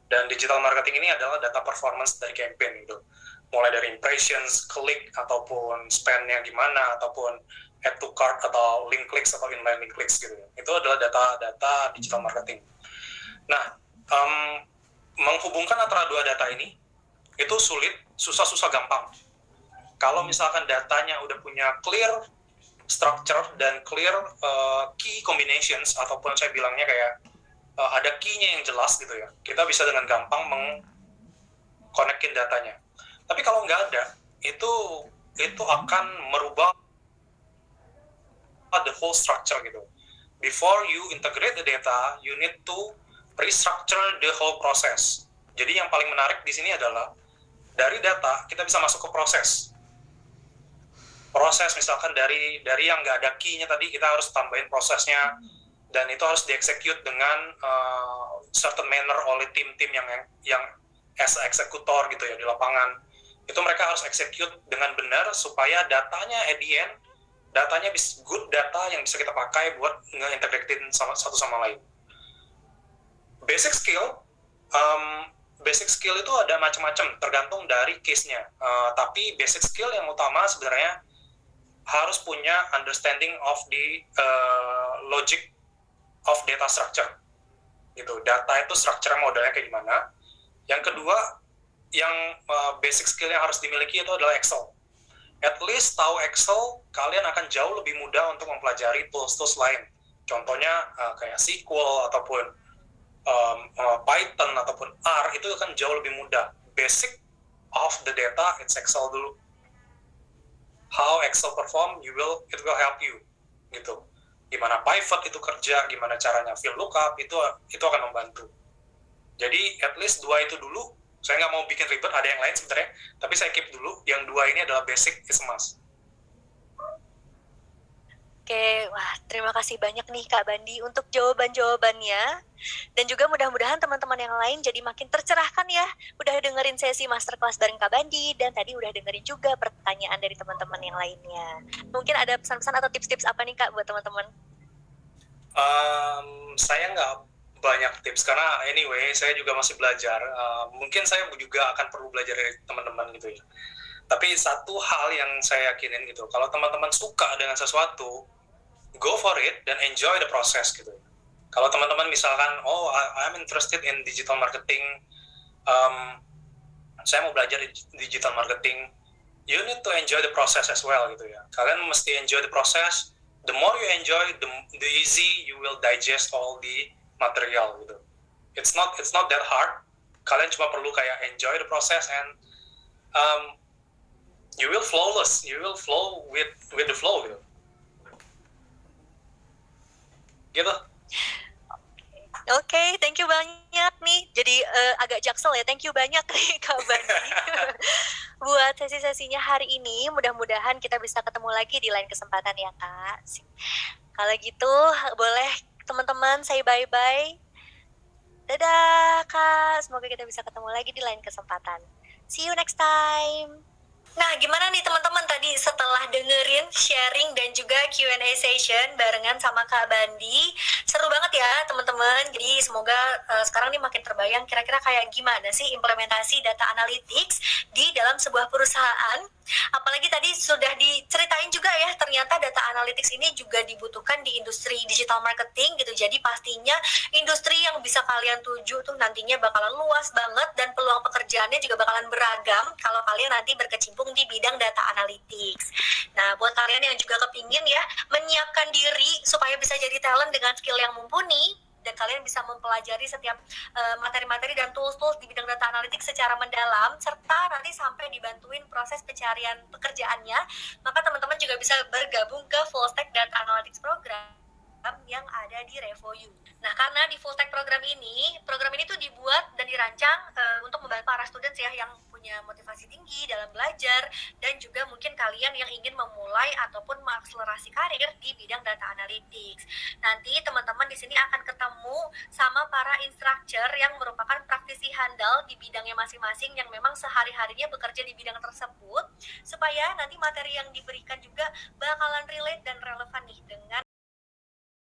Dan digital marketing ini adalah data performance dari campaign gitu. Mulai dari impressions, klik ataupun spend-nya gimana ataupun add to cart atau link clicks atau inline link clicks gitu ya. Itu adalah data digital marketing. Nah, menghubungkan antara dua data ini itu sulit, susah gampang. Kalau misalkan datanya udah punya clear structure dan clear key combinations ataupun saya bilangnya kayak ada key-nya yang jelas gitu ya, kita bisa dengan gampang meng-connect-in datanya. Tapi kalau nggak ada, itu akan merubah the whole structure gitu. Before you integrate the data, you need to restructure the whole process. Jadi yang paling menarik di sini adalah dari data kita bisa masuk ke proses misalkan dari yang nggak ada key-nya tadi kita harus tambahin prosesnya dan itu harus dieksekut dengan certain manner oleh tim-tim yang as eksekutor gitu ya di lapangan. Itu mereka harus execute dengan benar supaya datanya at the end datanya good data yang bisa kita pakai buat nge-integratein satu sama lain. Basic skill itu ada macam-macam tergantung dari case-nya. Tapi basic skill yang utama sebenarnya harus punya understanding of the logic of data structure. Gitu. Data itu structure modelnya kayak gimana. Yang kedua, yang basic skill yang harus dimiliki itu adalah Excel. At least tahu Excel, kalian akan jauh lebih mudah untuk mempelajari tools-tools lain. Contohnya kayak SQL ataupun Python ataupun R itu akan jauh lebih mudah. Basic of the data, it's Excel dulu. How Excel perform, it will help you, gitu. Gimana pivot itu kerja, gimana caranya VLOOKUP, itu akan membantu. Jadi at least 2 itu dulu. Saya nggak mau bikin ribet, ada yang lain sebenarnya, tapi saya keep dulu. Yang 2 ini adalah basic is must. Oke, wah terima kasih banyak nih Kak Bandi untuk jawaban-jawabannya. Dan juga mudah-mudahan teman-teman yang lain jadi makin tercerahkan ya. Udah dengerin sesi masterclass bareng Kak Bandi, dan tadi udah dengerin juga pertanyaan dari teman-teman yang lainnya. Mungkin ada pesan-pesan atau tips-tips apa nih Kak buat teman-teman? Saya nggak banyak tips, karena anyway, saya juga masih belajar. Mungkin saya juga akan perlu belajar dari teman-teman gitu ya. Tapi satu hal yang saya yakinin gitu, kalau teman-teman suka dengan sesuatu, go for it dan enjoy the process gitu. Kalau teman-teman misalkan, I'm interested in digital marketing, saya mau belajar digital marketing, you need to enjoy the process as well gitu ya. Kalian mesti enjoy the process. The more you enjoy, the easy you will digest all the material gitu. It's not that hard. Kalian cuma perlu kayak enjoy the process and you will flawless. You will flow with the flow gitu. Gitu. Oke, thank you banyak nih. Jadi agak jaksel ya. Thank you banyak nih Kak Bandi. Buat sesi-sesinya hari ini, mudah-mudahan kita bisa ketemu lagi di lain kesempatan ya Kak. Kalau gitu, boleh teman-teman say bye-bye. Dadah Kak, semoga kita bisa ketemu lagi di lain kesempatan. See you next time. Nah, gimana nih teman-teman tadi setelah dengerin sharing dan juga Q&A session barengan sama Kak Bandi? Seru banget ya teman-teman. Jadi semoga sekarang nih makin terbayang kira-kira kayak gimana sih implementasi data analytics di dalam sebuah perusahaan. Apalagi tadi sudah diceritain juga ya, ternyata data analytics ini juga dibutuhkan di industri digital marketing gitu. Jadi pastinya industri yang bisa kalian tuju tuh nantinya bakalan luas banget dan peluang pekerjaannya juga bakalan beragam kalau kalian nanti berkecimpung di bidang data analytics. Nah, buat kalian yang juga kepingin ya menyiapkan diri supaya bisa jadi talent dengan skill yang mumpuni, dan kalian bisa mempelajari setiap materi-materi dan tools-tools di bidang data analytics secara mendalam, serta nanti sampai dibantuin proses pencarian pekerjaannya, maka teman-teman juga bisa bergabung ke Full Stack Data Analytics Program yang ada di RevoU. Nah, karena di full stack program ini tuh dibuat dan dirancang untuk membantu para students ya yang punya motivasi tinggi dalam belajar, dan juga mungkin kalian yang ingin memulai ataupun mengakselerasi karir di bidang data analytics. Nanti teman-teman di sini akan ketemu sama para instructor yang merupakan praktisi handal di bidangnya masing-masing yang memang sehari-harinya bekerja di bidang tersebut, supaya nanti materi yang diberikan juga bakalan relate dan relevan nih dengan